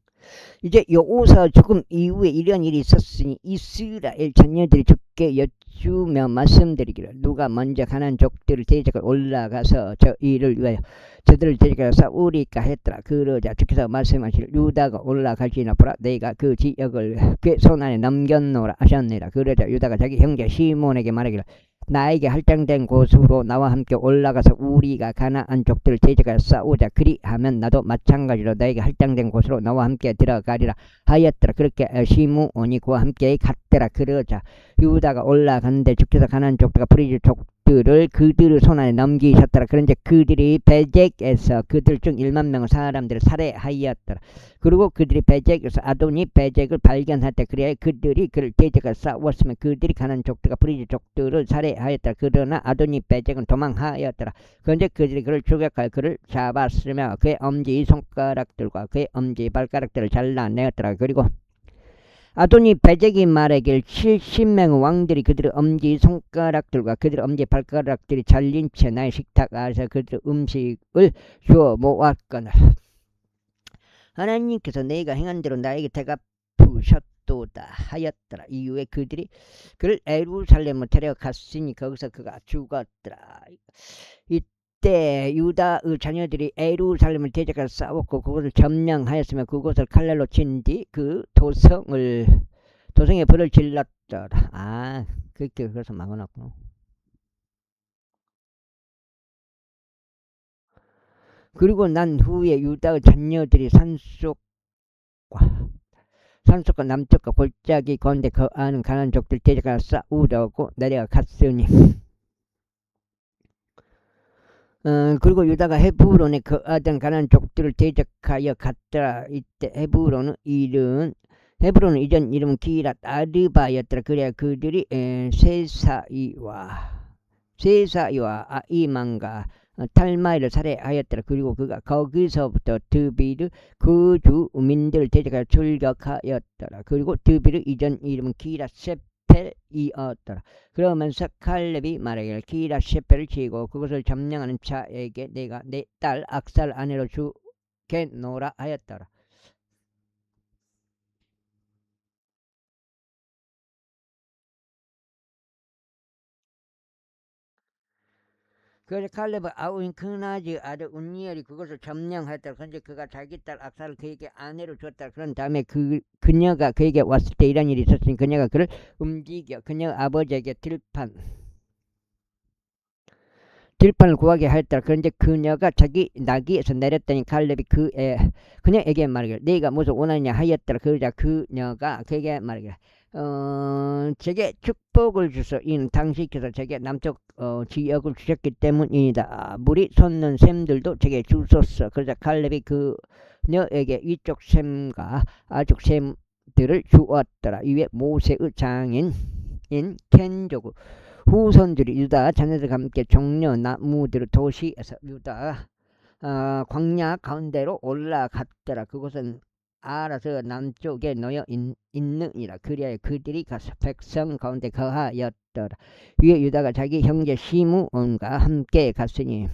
이제 여호수아 죽음 이후에 이런 일이 있었으니 이스라엘 자녀들이 주께 여쭈며 말씀드리기를 누가 먼저 가나안 족들을 대적하여 올라가서 저희를 위하여 저들을 대적하여 싸우리까 했더라. 그러자 주께서 말씀하시기를 유다가 올라갈지나 보라 내가 그 지역을 그의 손안에 넘겼노라 하셨느니라. 그러자 유다가 자기 형제 시몬에게 말하기를 나에게 할당된 곳으로 나와 함께 올라가서 우리가 가나안 족들을 대적하여 싸우자. 그리하면 나도 마찬가지로 나에게 할당된 곳으로 나와 함께 들어가리라 하였더라. 그렇게 시므온이 그와 함께 갔더라. 그러자 유다가 올라갔는데 주께서 가나안 족들과 브리즈 족들을 그들의 손안에 넘기셨더라. 그런데 그들이 베젝에서 그들 중 1만 명의 사람들을 살해하였더라. 그리고 그들이 베젝에서 아도니 베젝을 발견할 때 그래야 그들이 그를 대적하여 싸웠으면 그들이 가나안 족들과 브리즈 족들을 살해하였더라. 그러나 아도니 베젝은 도망하였더라. 그런데 그들이 그를 추격하여 그를 잡았으며 그의 엄지 손가락들과 그의 엄지 발가락들을 잘라내었더라. 그리고 아도니 베젝이 말하길 70명의 왕들이 그들의 엄지 손가락들과 그들의 엄지 발가락들이 잘린 채 나의 식탁 아래서 그들의 음식을 주어 모았거늘 하나님께서 내가 행한 대로 나에게 대갚으셨도다 하였더라. 이후에 그들이 그를 예루살렘으로 데려갔으니 거기서 그가 죽었더라. 이때 유다의 자녀들이 예루살렘을 대적하여 싸웠고 그것을 점령하였으며 그곳을 칼날로 친 뒤 그 도성에 불을 질렀더라. 그렇게 그래서 막아놨구나. 그리고 난 후에 유다의 자녀들이 산속과 서쪽과 남쪽과 골짜기 가운데 거하는 가나안 족들 대적하여 싸우려고 내려갔으니 그리고 유다가 헤브론에 거하던 가나안 족들을 대적하여 갔더라. 이때 헤브론은 이전 이름은 기랏 아르바였더라. 그래야 그들이 세사이와 아이만과 탈마이를 살해하였더라. 그리고 그가 거기서부터 드비르 그 주민들을 대적하여 출격하였더라. 그리고 드비르 이전 이름은 기랏 셰펠이었더라. 그러면서 칼렙이 말하기를 기랏 셰펠을 치고 그것을 점령하는 자에게 내가 내 딸 악살 아내로 주겠노라 하였더라. 그래서 칼렙의 아우인 크나즈 아들 운니엘이 그것을 점령하였다. 그런데 그가 자기 딸 악사를 그에게 아내로 주었다. 그런 다음에 그녀가 그에게 왔을 때 이런 일이 있었으니 그녀가 그를 움직여 그녀 아버지에게 들판을 구하게 하였다. 그런데 그녀가 자기 나귀에서 내렸더니 칼렙이 그녀에게 말하기를 네가 무엇을 원하느냐 하였더라. 그러자 그녀가 그에게 말하기를 제게 축복을 주소. 이는 당신께서 제게 남쪽 지역을 주셨기 때문이다. 물이 솟는 샘들도 제게 주소서. 그러자 칼렙이 그녀에게 이쪽 샘과 아쪽 샘들을 주었더라. 이에 모세의 장인 켄조구 후손들이 유다 자녀들과 함께 종려 나무들 도시에서 유다 광야 가운데로 올라갔더라. 그곳은 알아서 남쪽에 놓여 있느니라. 그리하여 그들이 가서 백성 가운데 거하였더라. 위에 유다가 자기 형제 시므온과 함께 갔으니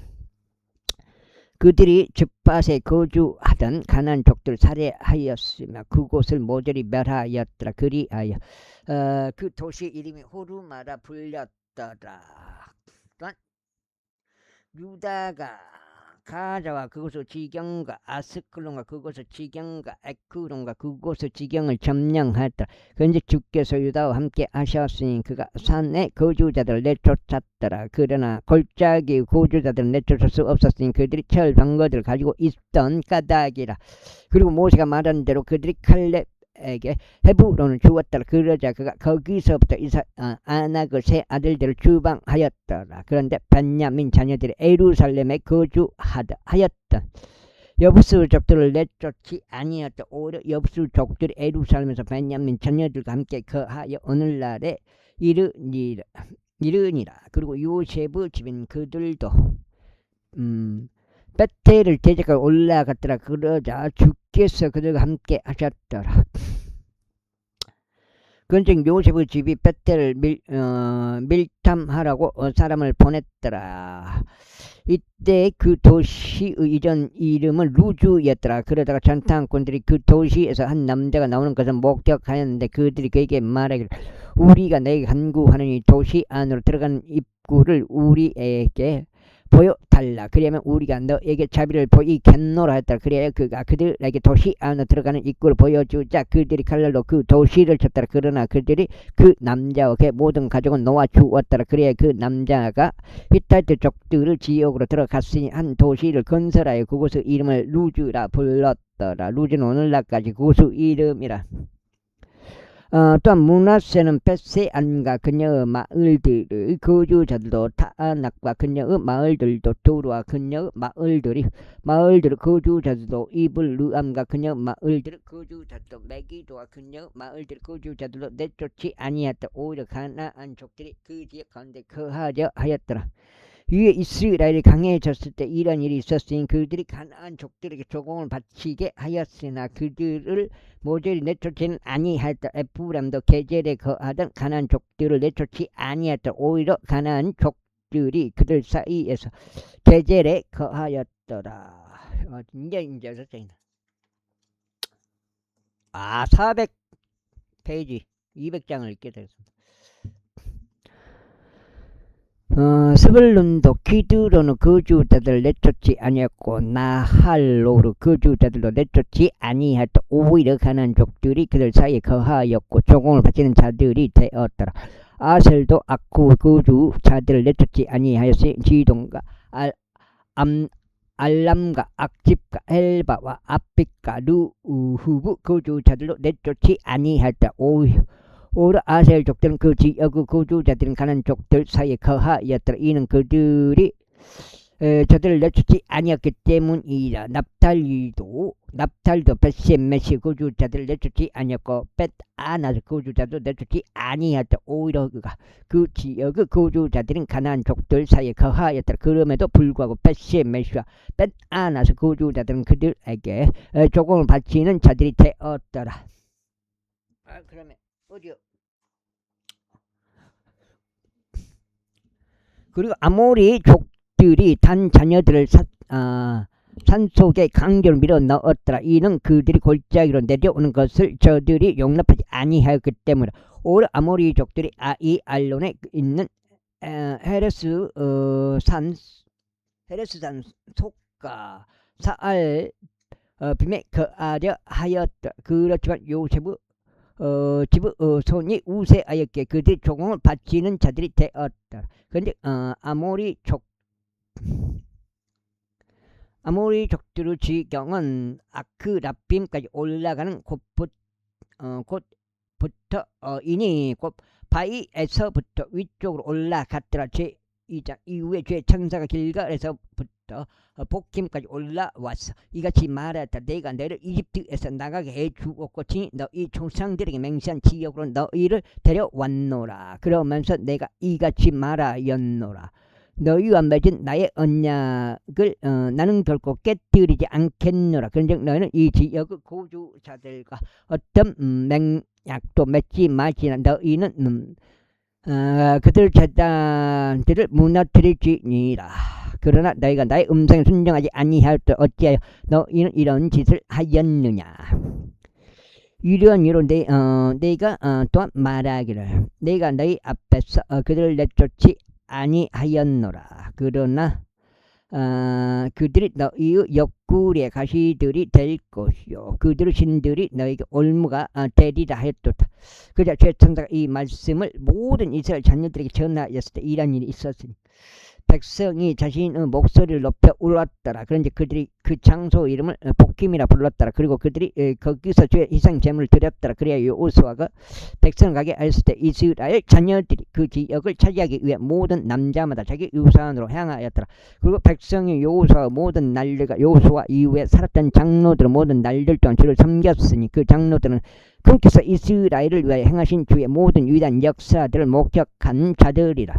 그들이 즙밭에 거주하던 가나안 족들 살해하였으며 그곳을 모조리 멸하였더라. 그리하여 그 도시 이름이 호르마라 불렸더라. 또한 유다가 가자와 그곳의 지경과 아스클론과 그곳의 지경과 에크론과 그곳의 지경을 점령하였더라. 그런데 주께서 유다와 함께 하셨으니 그가 산에 거주자들을 내쫓았더라. 그러나 골짜기 거주자들을 내쫓을 수 없었으니 그들이 철방거들을 가지고 있던 까닭이라. 그리고 모세가 말한 대로 그들이 칼렙에게 헤브론을 주었더라. 그러자 그가 거기서부터 아낙의 세 아들들을 주방하였더라. 그런데 베냐민 자녀들이 예루살렘에 거주하였던 여부스 족들을 내쫓지 아니하였다. 오히려 여부스 족들이 예루살렘에서 베냐민 자녀들과 함께 거하여 오늘날에 이르니라. 그리고 요셉의 집인 그들도 베텔을 대적하여 올라갔더라. 그러자 주께서 그들과 함께 하셨더라. 그런즉 요셉의 집이 베텔을 밀탐하라고 사람을 보냈더라. 이때 그 도시의 이전 이름은 루즈였더라. 그러다가 전탄꾼들이 그 도시에서 한 남자가 나오는 것을 목격하였는데 그들이 그에게 말하기를 우리가 내게 간구하느니 도시 안으로 들어가는 입구를 우리에게 보여달라. 그러면 우리가 너에게 자비를 보이겠노라 했더라. 그래야 그가 그들에게 도시 안으로 들어가는 입구를 보여주자 그들이 칼날로 그 도시를 쳤더라. 그러나 그들이 그 남자와 그의 모든 가족은 놓아주었더라. 그래야 그 남자가 히타이트 족들의 지역으로 들어갔으니 한 도시를 건설하여 그곳의 이름을 루즈라 불렀더라. 루즈는 오늘날까지 그곳의 이름이라. 또한 문하세는 벳세안과 그녀의 마을들의 거주자들도 타아낙과 그녀의 마을들도 도루와 그녀의 마을들의 거주자들도 이블르암과 그녀의 마을들의 거주자들도 메기도와 그녀의 마을들의 거주자들도 내쫓지 아니하였다. 오히려 가나안 족들이 그 지역 가운데 거하려 하였더라. 위에 이스라엘이 강해졌을 때 이런 일이 있었으니 그들이 가나안 족들에게 조공을 바치게 하였으나 그들을 모조리 내쫓지는 아니하였다. 에프라임도 게젤에 거하던 가나안 족들을 내쫓지 아니하였다. 오히려 가나안 족들이 그들 사이에서 게젤에 거하였더라. 이제 400페이지 200장을 읽게 되었습니다. 스불룬도 기드론의 거주자들을 내쫓지 아니했고 나할로르 거주자들도 내쫓지 아니하였다. 오히려 가나안 족들이 그들 사이에 거하였고 조공을 바치는 자들이 되었더라. 아셀도 악구 거주자들을 내쫓지 아니하였으니 지동과 알람과 악집과 엘바와 아픽과 루후부 거주자들로 내쫓지 아니하였다. 오히려 아셀 족들은 그 지역의 거주자들은 가난 족들 사이에 거하였더라. 이는 그들이 저들을 내쫓지 아니었기 때문이라. 납달도 벳셈메시 거주자들을 내쫓지 아니었고 벳아나스 거주자도 내쫓지 아니었다. 오히려 그 지역의 거주자들은 가나안 족들 사이에 거하였더라. 그럼에도 불구하고 벳셈메시와 벳아나스 거주자들은 그들에게 조공을 바치는 자들이 되었더라. 그러면 어디요? 그리고 아모리 족들이 단 자녀들을 산속에 강제로 밀어 넣었더라. 이는 그들이 골짜기로 내려오는 것을 저들이 용납하지 아니하였기 때문에. 오히려 아모리 족들이 이 알론에 있는 헤레스 산 속가 사알 빔에 거하려 하였다. 그렇지만 요셉의 집의 손이 우세하였기에 그들이 조공을 바치는 자들이 되었다. 그런데 아모리 족들의 지경은 아크라빔까지 올라가는 곳부터 이니 곧 바이에서부터 위쪽으로 올라갔더라. 제2장 이후에 죄 천사가 길갈에서부터 복김까지 올라왔어. 이같이 말하였다. 내가 너를 이집트에서 나가게 해주었고 친히 너희 조상들에게 맹세한 지역으로 너희를 데려왔노라. 그러면서 내가 이같이 말하였노라. 너희와 맺은 나의 언약을 나는 결코 깨뜨리지 않겠노라. 그런즉 너희는 이 지역의 거주자들과 어떤 맹약도 맺지 말지나 너희는 그들 제단들을 무너뜨릴지니라. 그러나 너희가 나의 음성에 순종하지 아니하였다. 어찌하여 너희는 이런 짓을 하였느냐. 이러한 이유로 내가 또한 말하기를 내가 너희 앞에서 그들을 내쫓지 아니하였노라. 그러나 그들이 너희의 옆구리의 가시들이 될 것이요 그들의 신들이 너희에게 올무가 되리라 하였도다. 그자 최천사가 이 말씀을 모든 이스라엘 자녀들에게 전하였을 때 이런 일이 있었으니 백성이 자신의 목소리를 높여 울었더라. 그런데 그들이 그 장소 이름을 복김이라 불렀더라. 그리고 그들이 거기서 주의 희생 제물을 드렸더라. 그래야 여호수아가 백성을 가게 하였을 때 이스라엘 자녀들이 그 지역을 차지하기 위해 모든 남자마다 자기 유산으로 향하였더라. 그리고 백성이 여호수아 모든 날들과 여호수아 이후에 살았던 장로들은 모든 날들 동안 주를 섬겼으니 그 장로들은 그분께서 이스라엘을 위하여 행하신 주의 모든 위대한 역사들을 목격한 자들이라.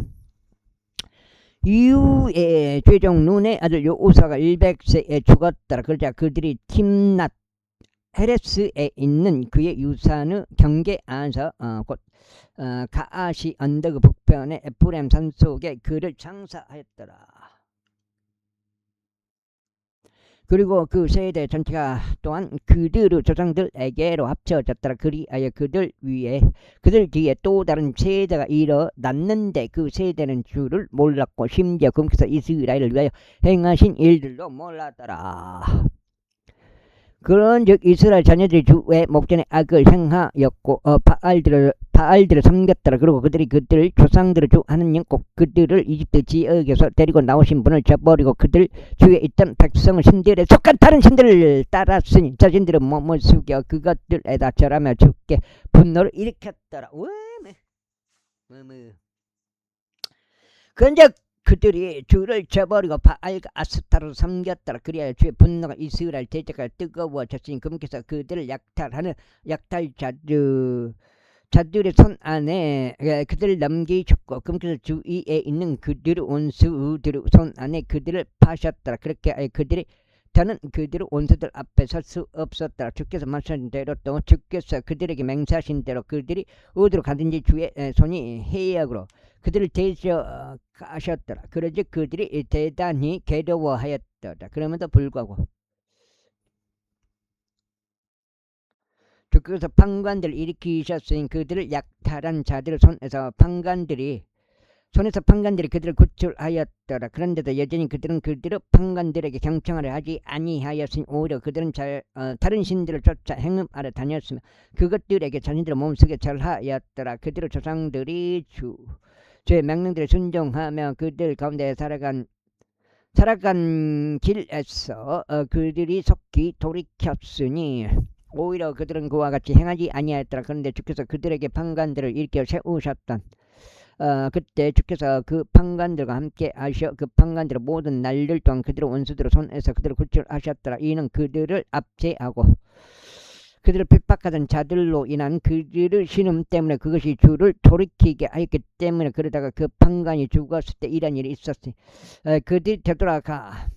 이후에 최종 눈의 아들 여호수아가 100세에 죽었더라. 그러자 그들이 팀낫 헤레스에 있는 그의 유산의 경계 안에서 곧 가아시 언덕의 북편의 에프레임 산속에 그를 장사하였더라. 그리고 그 세대 전체가 또한 그들의 조상들에게로 합쳐졌더라. 그리하여 그들 뒤에 또 다른 세대가 일어났는데 그 세대는 주를 몰랐고 심지어 그분께서 이스라엘을 위하여 행하신 일들도 몰랐더라. 그런즉 이스라엘 자녀들이 주의 목전에 악을 행하였고 바알들을 섬겼더라. 그리고 그들이 그들 조상들의 주 하느님 꼭 그들을 이집트 지역에서 데리고 나오신 분을 저버리고 그들 주위에 있던 백성의 신들에 속한 다른 신들을 따랐으니 자신들은 몸을 숙여 그것들에다 절하며 주께 분노를 일으켰더라. 그런즉 그들이 주를 저버리고 바알과 아스타로 섬겼더라. 그리하여 주의 분노가 이스라엘 대적까지 뜨거워졌으니 그분께서 그들을 약탈하는 자들의 손 안에 그들을 넘기셨고 그분께서 주위에 있는 그들의 원수들의 손 안에 그들을 파셨더라. 그렇게 더는 그들의 원수들 앞에 설 수 없었더라. 주께서 말씀하신 대로 또 주께서 그들에게 맹세하신 대로 그들이 어디로 가든지 주의 손이 해역으로 그들을 데려가셨더라. 그러지 그들이 대단히 괴로워하였더라. 그럼에도 불구하고 주께서 판관들을 일으키셨으니 그들을 약탈한 자들의 손에서 판관들이 그들을 구출하였더라. 그런데도 여전히 그들은 그들의 판관들에게 경청하려 하지 아니하였으니 오히려 그들은 다른 신들을 쫓아 행음하러 다녔으며 그것들에게 자신들의 몸속에 절하였더라. 그들의 조상들이 주의 명령들에 순종하며 그들 가운데 살아간 살아간 길에서 그들이 속히 돌이켰으니 오히려 그들은 그와 같이 행하지 아니하였더라. 그런데 주께서 그들에게 판관들을 일으켜 세우셨던 그때 주께서 그 판관들과 함께 하셔 그 판관들의 모든 날들 동안 그들의 원수들의 손에서 그들을 구출하셨더라. 이는 그들을 압제하고 그들을 핍박하던 자들로 인한 그들의 신음 때문에 그것이 주를 돌이키게 하였기 때문에 그러다가 그 판관이 죽었을 때 이런 일이 있었으니 그들이 되돌아가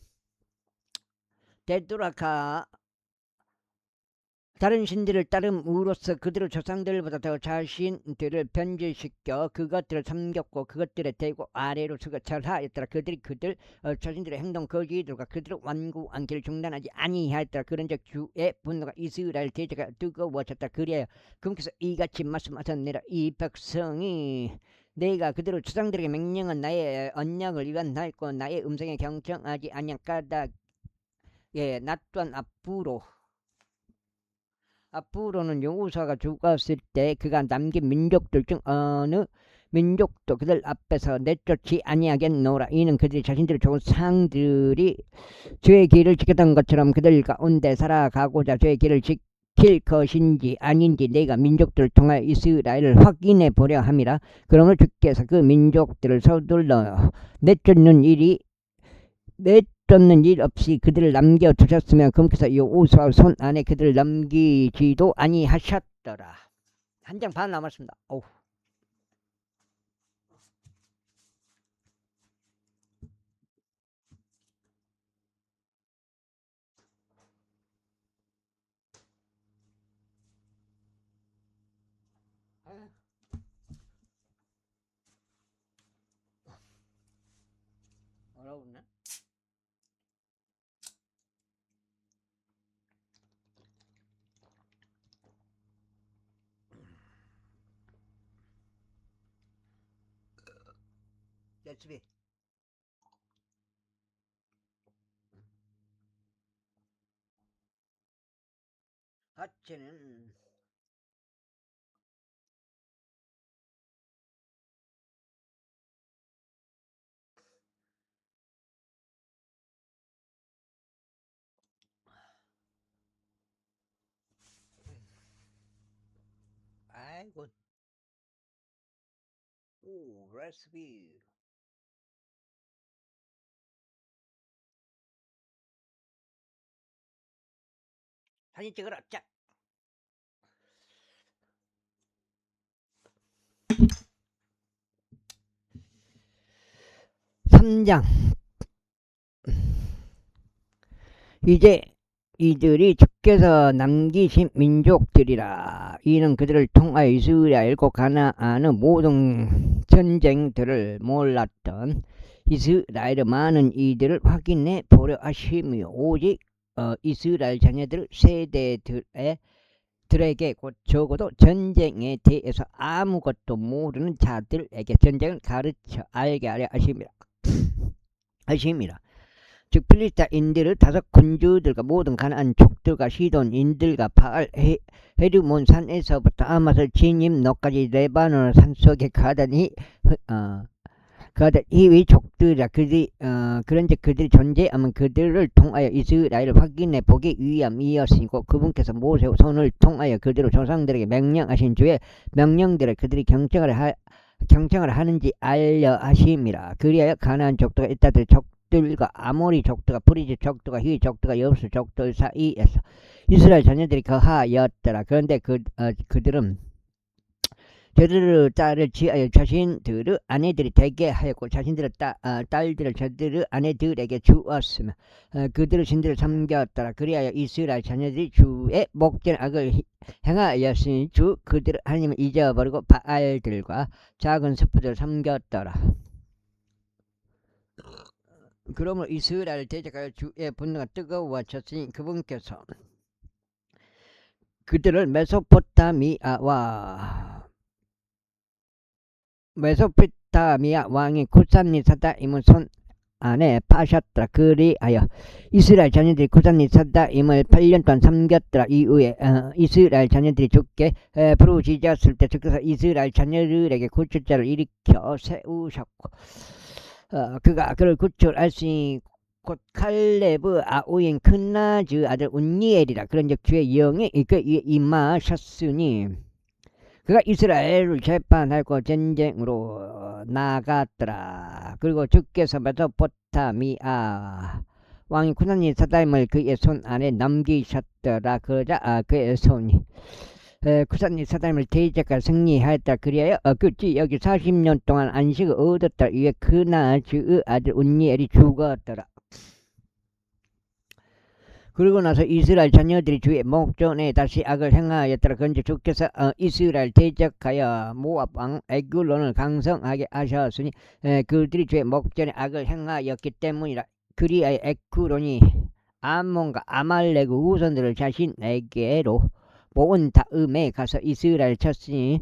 다른 신들을 따름으로써 그들의 조상들보다 더 자신들을 변질시켜 그것들을 섬겼고 그것들의 대고 아래로 절하였더라. 그들이 그들 자신들의 행동 거지들과 그들을 완고한 길을 중단하지 아니하였더라. 그런즉 주의 분노가 이스라엘 대적에 뜨거워졌다. 그리하여 그분께서 이같이 말씀하셨느니라. 이 백성이 내가 그들의 조상들에게 명령한 나의 언약을 위반하였고 나의 음성에 경청하지 아니한 까닭에 나 또한 앞으로는 여호수아가 죽었을 때 그가 남긴 민족들 중 어느 민족도 그들 앞에서 내쫓지 아니하겠노라. 이는 그들이 자신들의 좋은 상들이 주의 길을 지켰던 것처럼 그들 가운데 살아가고자 주의 길을 지킬 것인지 아닌지 내가 민족들을 통하여 이스라엘을 확인해 보려 함이라. 그러므로 주께서 그 민족들을 서둘러 내쫓는 일 없이 그들을 남겨두셨으면 그분께서 여호수아 손 안에 그들을 남기지도 아니하셨더라. 한 장 반 남았습니다. 어우. 어려웠네. let's 하체는 아이고 오 레시피 사진 찍어라. 자 3장 이제 이들이 주께서 남기신 민족들이라. 이는 그들을 통하여 이스라엘과 가나안의 모든 전쟁들을 몰랐던 이스라엘의 많은 이들을 확인해 보려 하시며 오직 이스라엘 자녀들 세대들에게 곧 적어도 전쟁에 대해서 아무것도 모르는 자들에게 전쟁을 가르쳐 알게 하려 하심이라. 즉 필리스타인들을 다섯 군주들과 모든 가나안 족들과 시돈인들과 바알 헤르몬 산에서부터 아마스 진임 너까지 레바논 산속에 가다니 이 족들이라. 그런즉 그들이 존재하면 그들을 통하여 이스라엘을 확인해 보기 위함이었으니고 그분께서 모세 손을 통하여 그들의 조상들에게 명령하신 주의 명령들을 그들이 경청을 하는지 알려 하심이라. 그리하여 가나안 족들과 이따들 족들과 아모리 족들과 브리즈 족들과 히 족들과 여부스 족들 사이에서 이스라엘 자녀들이 거하였더라. 그런데 그들은 저들의 딸을 지하여 자신들의 아내들이 되게 하였고 자신들의 딸들을 저들의 아내들에게 주었으며 그들의 신들을 섬겼더라. 그리하여 이스라엘 자녀들이 주의 목전 악을 행하였으니 주 그들의 하나님을 잊어버리고 바알들과 작은 스프들을 섬겼더라. 그러므로 이스라엘 대적하여 주의 분노가 뜨거워졌으니 그분께서 그들을 메소포타미아 왕이 쿠산리사다임의 손 안에 파셨더라. 그리하여 이스라엘 자녀들이 쿠산리사다임을 8년 동안 섬겼더라. 이후에 이스라엘 자녀들이 죽게 부르짖었을 때 주께서 이스라엘 자녀들에게 구출자를 일으켜 세우셨고 그가 그를 구출하시니 곧 칼레브 아우인 큰나즈 아들 운니엘이라. 그런즉 주의 영이 그 위에 임하셨으니 그가 이스라엘을 재판하고 전쟁으로 나갔더라. 그리고 주께서 메소포타미아 왕이 쿠사니 사다임을 그의 손 안에 넘기셨더라. 그러자 그의 손이 쿠사니 사다임을 대적하여 승리하였다. 그리하여 그지 여기 40년 동안 안식을 얻었다. 이에 그나즈의 아들 운니엘이 죽었더라. 그러고 나서 이스라엘 자녀들이 주의 목전에 다시 악을 행하였더라. 그런즉 주께서 이스라엘 대적하여 모압 왕 에글론을 강성하게 하셨으니 그들이 주의 목전에 악을 행하였기 때문이라. 그리하여 에글론이 암몬과 아말렉의 후손들을 자신에게로 모은 다음에 가서 이스라엘 쳤으니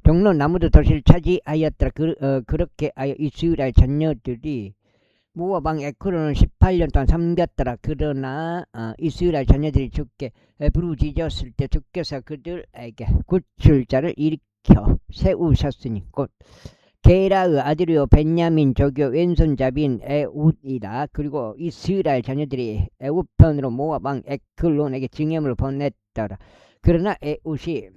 종로나무도 도시를 차지하였더라. 그렇게 하여 이스라엘 자녀들이 모압 왕 에크론을 18년 동안 섬겼더라. 그러나 이스라엘 자녀들이 주께 부르짖었을 때 주께서 그들에게 구출자를 일으켜 세우셨으니 곧 게라의 아들이요 벤야민 조교 왼손잡이인 에웃이라. 그리고 이스라엘 자녀들이 에웃편으로 모압 왕 에클론에게 징염을 보냈더라. 그러나 에웃이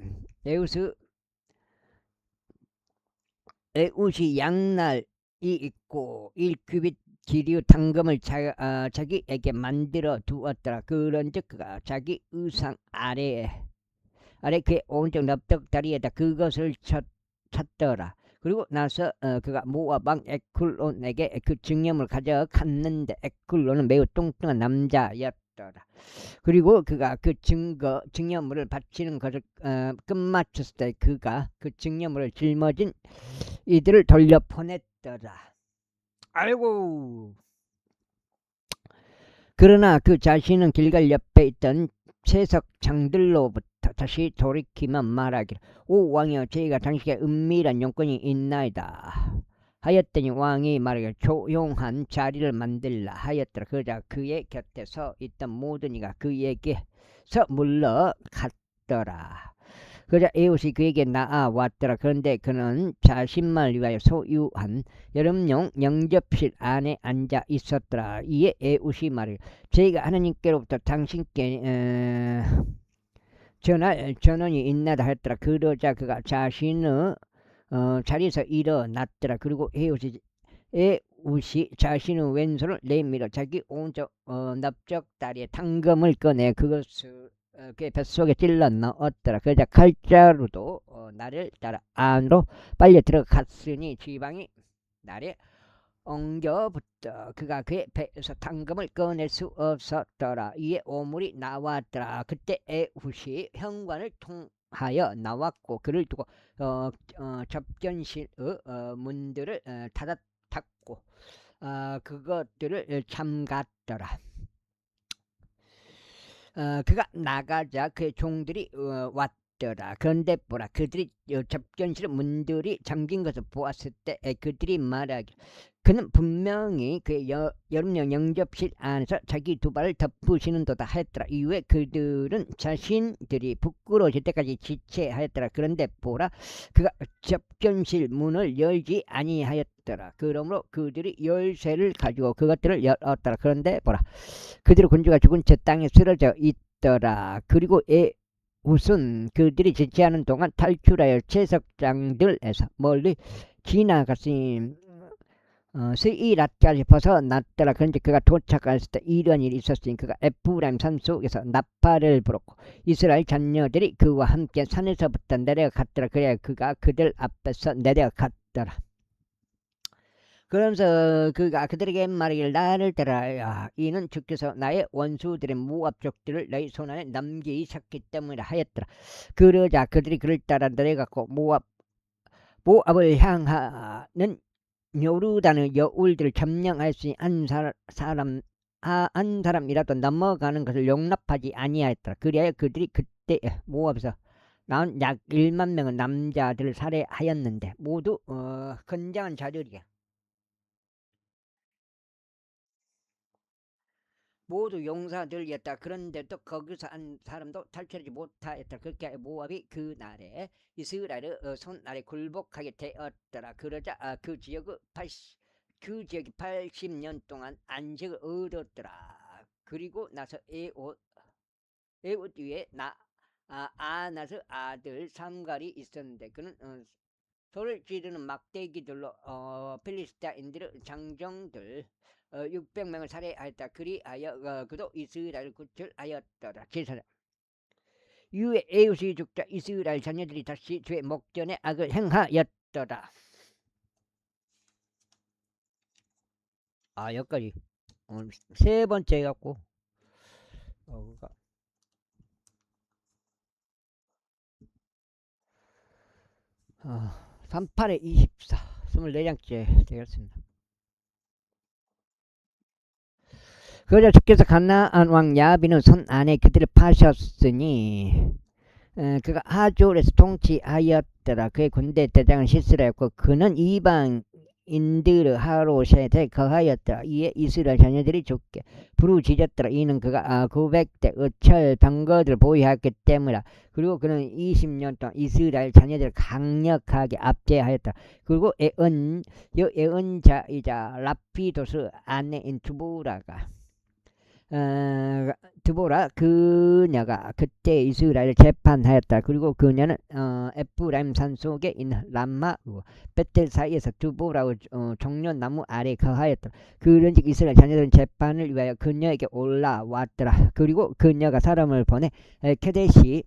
양날이 있고 1규빗 길이의 당금을 자기에게 만들어 두었더라. 그런즉 그가 자기 의상 아래 그의 오른쪽 납득다리에다 그것을 쳤더라. 그리고 나서 그가 모압 왕 에클론에게 그 징념을 가져갔는데 에클론은 매우 뚱뚱한 남자였더라. 그리고 그가 그 징념물을 바치는 것을 끝마쳤을 때 그가 그 징념물을 짊어진 이들을 돌려보냈더라. 아이고. 그러나 그 자신은 길갈 옆에 있던 채석장들로부터 다시 돌이키며 말하기를 오 왕이여 저희가 당신에게 은밀한 용건이 있나이다 하였더니 왕이 말하기를 조용한 자리를 만들라 하였더라. 그러자 그의 곁에 서 있던 모든 이가 그에게서 물러갔더라. 그러자 에웃이 그에게 나아왔더라. 그런데 그는 자신만을 위하여 소유한 여름용 영접실 안에 앉아 있었더라. 이에 에웃이 말하기를 저희가 하나님께로부터 당신께 전할 전원이 있나다 하였더라. 그러자 그가 자신의 자리에서 일어났더라. 그리고 에웃이 자신의 왼손을 내밀어 자기 오른쪽 납작다리에 당금을 꺼내 그것을 그의 뱃속에 찔러 넣었더라. 그러자 칼자루도 나를 따라 안으로 빨려 들어갔으니 지방이 날에 엉겨붙어 그가 그의 배에서 당금을 꺼낼 수 없었더라. 이에 오물이 나왔더라. 그때 에훗이 현관을 통하여 나왔고 그를 두고 접견실의 문들을 닫고 그것들을 잠갔더라. 그가 나가자 그의 종들이 왔더라. 그런데 보라 그들이 접견실의 문들이 잠긴 것을 보았을 때 그들이 말하기를 그는 분명히 그의 여름용 영접실 안에서 자기 두 발을 덮으시는도다 하였더라. 이후에 그들은 자신들이 부끄러워질 때까지 지체하였더라. 그런데 보라 그가 접견실 문을 열지 아니하였더라. 그러므로 그들이 열쇠를 가지고 그것들을 열었더라. 그런데 보라 그들의 군주가 죽은 채 땅에 쓰러져 있더라. 그리고 우선 그들이 지체하는 동안 탈출하여 채석장들에서 멀리 지나갔으니 스이랏까지 벗어났더라. 그런데 그가 도착했을 때 이런 일이 있었으니 그가 에프라임 산속에서 나팔을 불었고 이스라엘 자녀들이 그와 함께 산에서부터 내려갔더라. 그래야 그가 그들 앞에서 내려갔더라. 그러면서 그가 그들에게 말하기를 나를 따라야 이는 주께서 나의 원수들의 모압족들을 너희 손안에 남기셨기 때문이라 하였더라. 그러자 그들이 그를 따라 내려갔고 모압을 향하는 요르단의 여울들을 점령하였으니 한 사람이라도 넘어가는 것을 용납하지 아니하였더라. 그리하여 그들이 그때 모압에서 나온 약 1만 명의 남자들을 살해하였는데 모두 건장한 자들이야. 모두 용사들이었다. 그런데도 거기서 한 사람도 탈출하지 못하였다. 그렇게 모압이 그 날에 이스라엘의 손 아래 굴복하게 되었더라. 그러자 그 지역의 그 지역이 80년 동안 안식을 얻었더라. 그리고 나서 에옷 위에 아나스 아들 삼갈이 있었는데 그는 소를 지르는 막대기들로 필리스타인들의 장정들 600명을 살해하였다. 그리하여 그도 이스라엘 구출하였더라. 제사장 이후에 에웃이 죽자 이스라엘 자녀들이 다시 주의 목전에 악을 행하였더라. 여기까지 세 번째 갖고 그러니까 38에 24 24장째 되었습니다. 그러자 주께서 가나안 왕 야빈의 손 안에 그들을 파셨으니 그가 하졸에서 통치하였더라. 그의 군대 대장은 시스라였고 그는 이방인들의 하롯에 거하였더라. 이에 이스라엘 자녀들이 죽게 부르짖었더라. 이는 그가 900대 의철 병거들을 보유하였기 때문이라. 그리고 그는 20년 동안 이스라엘 자녀들을 강력하게 압제하였다. 그리고 예언자이자 라피도스 아내인 드보라 그녀가 그때 이스라엘을 재판하였다. 그리고 그녀는 에프라임 산속에 있는 람마 베텔 사이에서 드보라의 종려나무 아래 거하였다. 그런즉 이스라엘 자녀들은 재판을 위하여 그녀에게 올라왔더라. 그리고 그녀가 사람을 보내 케데시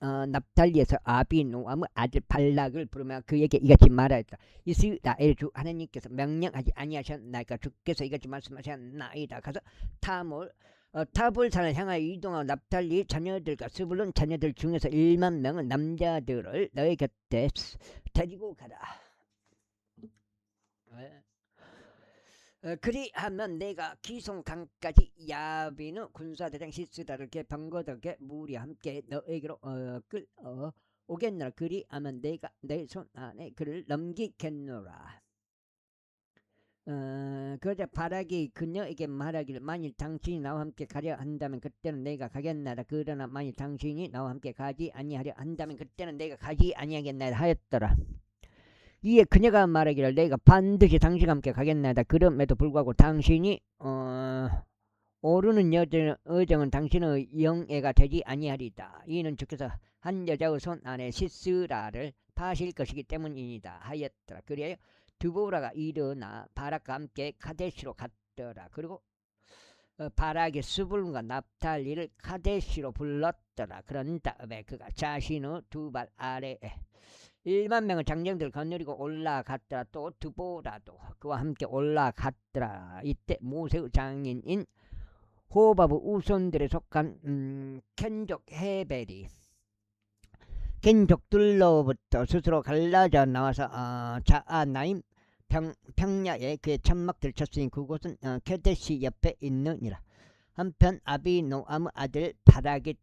납달리에서 아비노암의 아들 발락을 부르며 그에게 이같이 말하였다. 이스라엘 주 하나님께서 명령하지 아니하셨나이까. 주께서 이같이 말씀하셨나이다. 가서 타볼산을 향하여 이동하고 납달리 자녀들과 스불론 자녀들 중에서 1만 명의 남자들을 너희 곁에 데리고 가라. 그리하면 내가 기송강까지 야빈의 군사대장 시스라를 병거들에게 무리와 함께 너에게로 오겠노라. 그리하면 내가 내 손 안에 그를 넘기겠노라. 그러자 바락이 그녀에게 말하기를 만일 당신이 나와 함께 가려 한다면 그때는 내가 가겠나이다. 그러나 만일 당신이 나와 함께 가지 아니하려 한다면 그때는 내가 가지 아니하겠나이다 하였더라. 이에 그녀가 말하기를 내가 반드시 당신과 함께 가겠나이다. 그럼에도 불구하고 당신이 오르는 여정은 당신의 영예가 되지 아니하리다. 이는 주께서 한 여자의 손 안에 시스라를 파실 것이기 때문이다 하였더라. 그리하여 드보라가 일어나 바락과 함께 카데시로 갔더라. 그리고 바락의 스불론과 납달리를 카데시로 불렀더라. 그런 다음에 그가 자신의 두 발 아래에 1만 명의 장정들을 거느리고 올라갔더라. 또 드보라도 그와 함께 올라갔더라. 이때 모세의 장인인 호바브 우손들에 속한 켄족 헤벨이 켄족들로부터 스스로 갈라져 나와서 자아나임 평야에 그의 천막들을 쳤으니 그곳은 케데시 옆에 있느니라. 한편 아비노암의 아들 바락이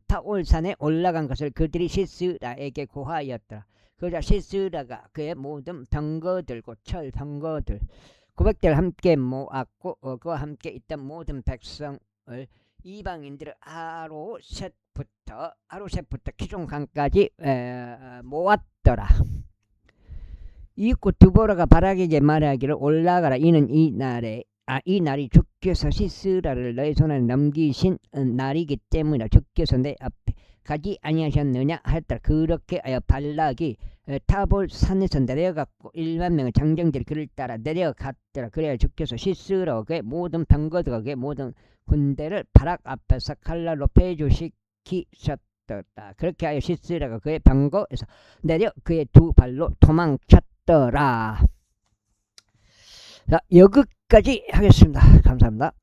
타올산에 올라간 것을 그들이 시스라에게 고하였더라. 그러자 시스라가 그의 모든 병거들과 철 병거들 900대를 함께 모았고 그와 함께 있던 모든 백성을 이방인들을 아로셋부터 키종강까지 모았더라. 이윽고 드보라가 바락에게 말하기를 올라가라. 이는 이 날이 주께서 시스라를 너의 손에 넘기신 날이기 때문이라. 주께서 내 앞에 가지 아니하셨느냐 하였더라. 그렇게 하여 발락이 타볼 산에서 내려갔고 1만 명의 장정들이 그를 따라 내려갔더라. 그래야 주께서 시스라와 그의 모든 병거들과 그의 모든 군대를 바락 앞에서 칼날로 폐주시키셨더라. 그렇게 하여 시스라가 그의 병거에서 내려 그의 두 발로 도망쳤더라. 자, 여기까지 하겠습니다. 감사합니다.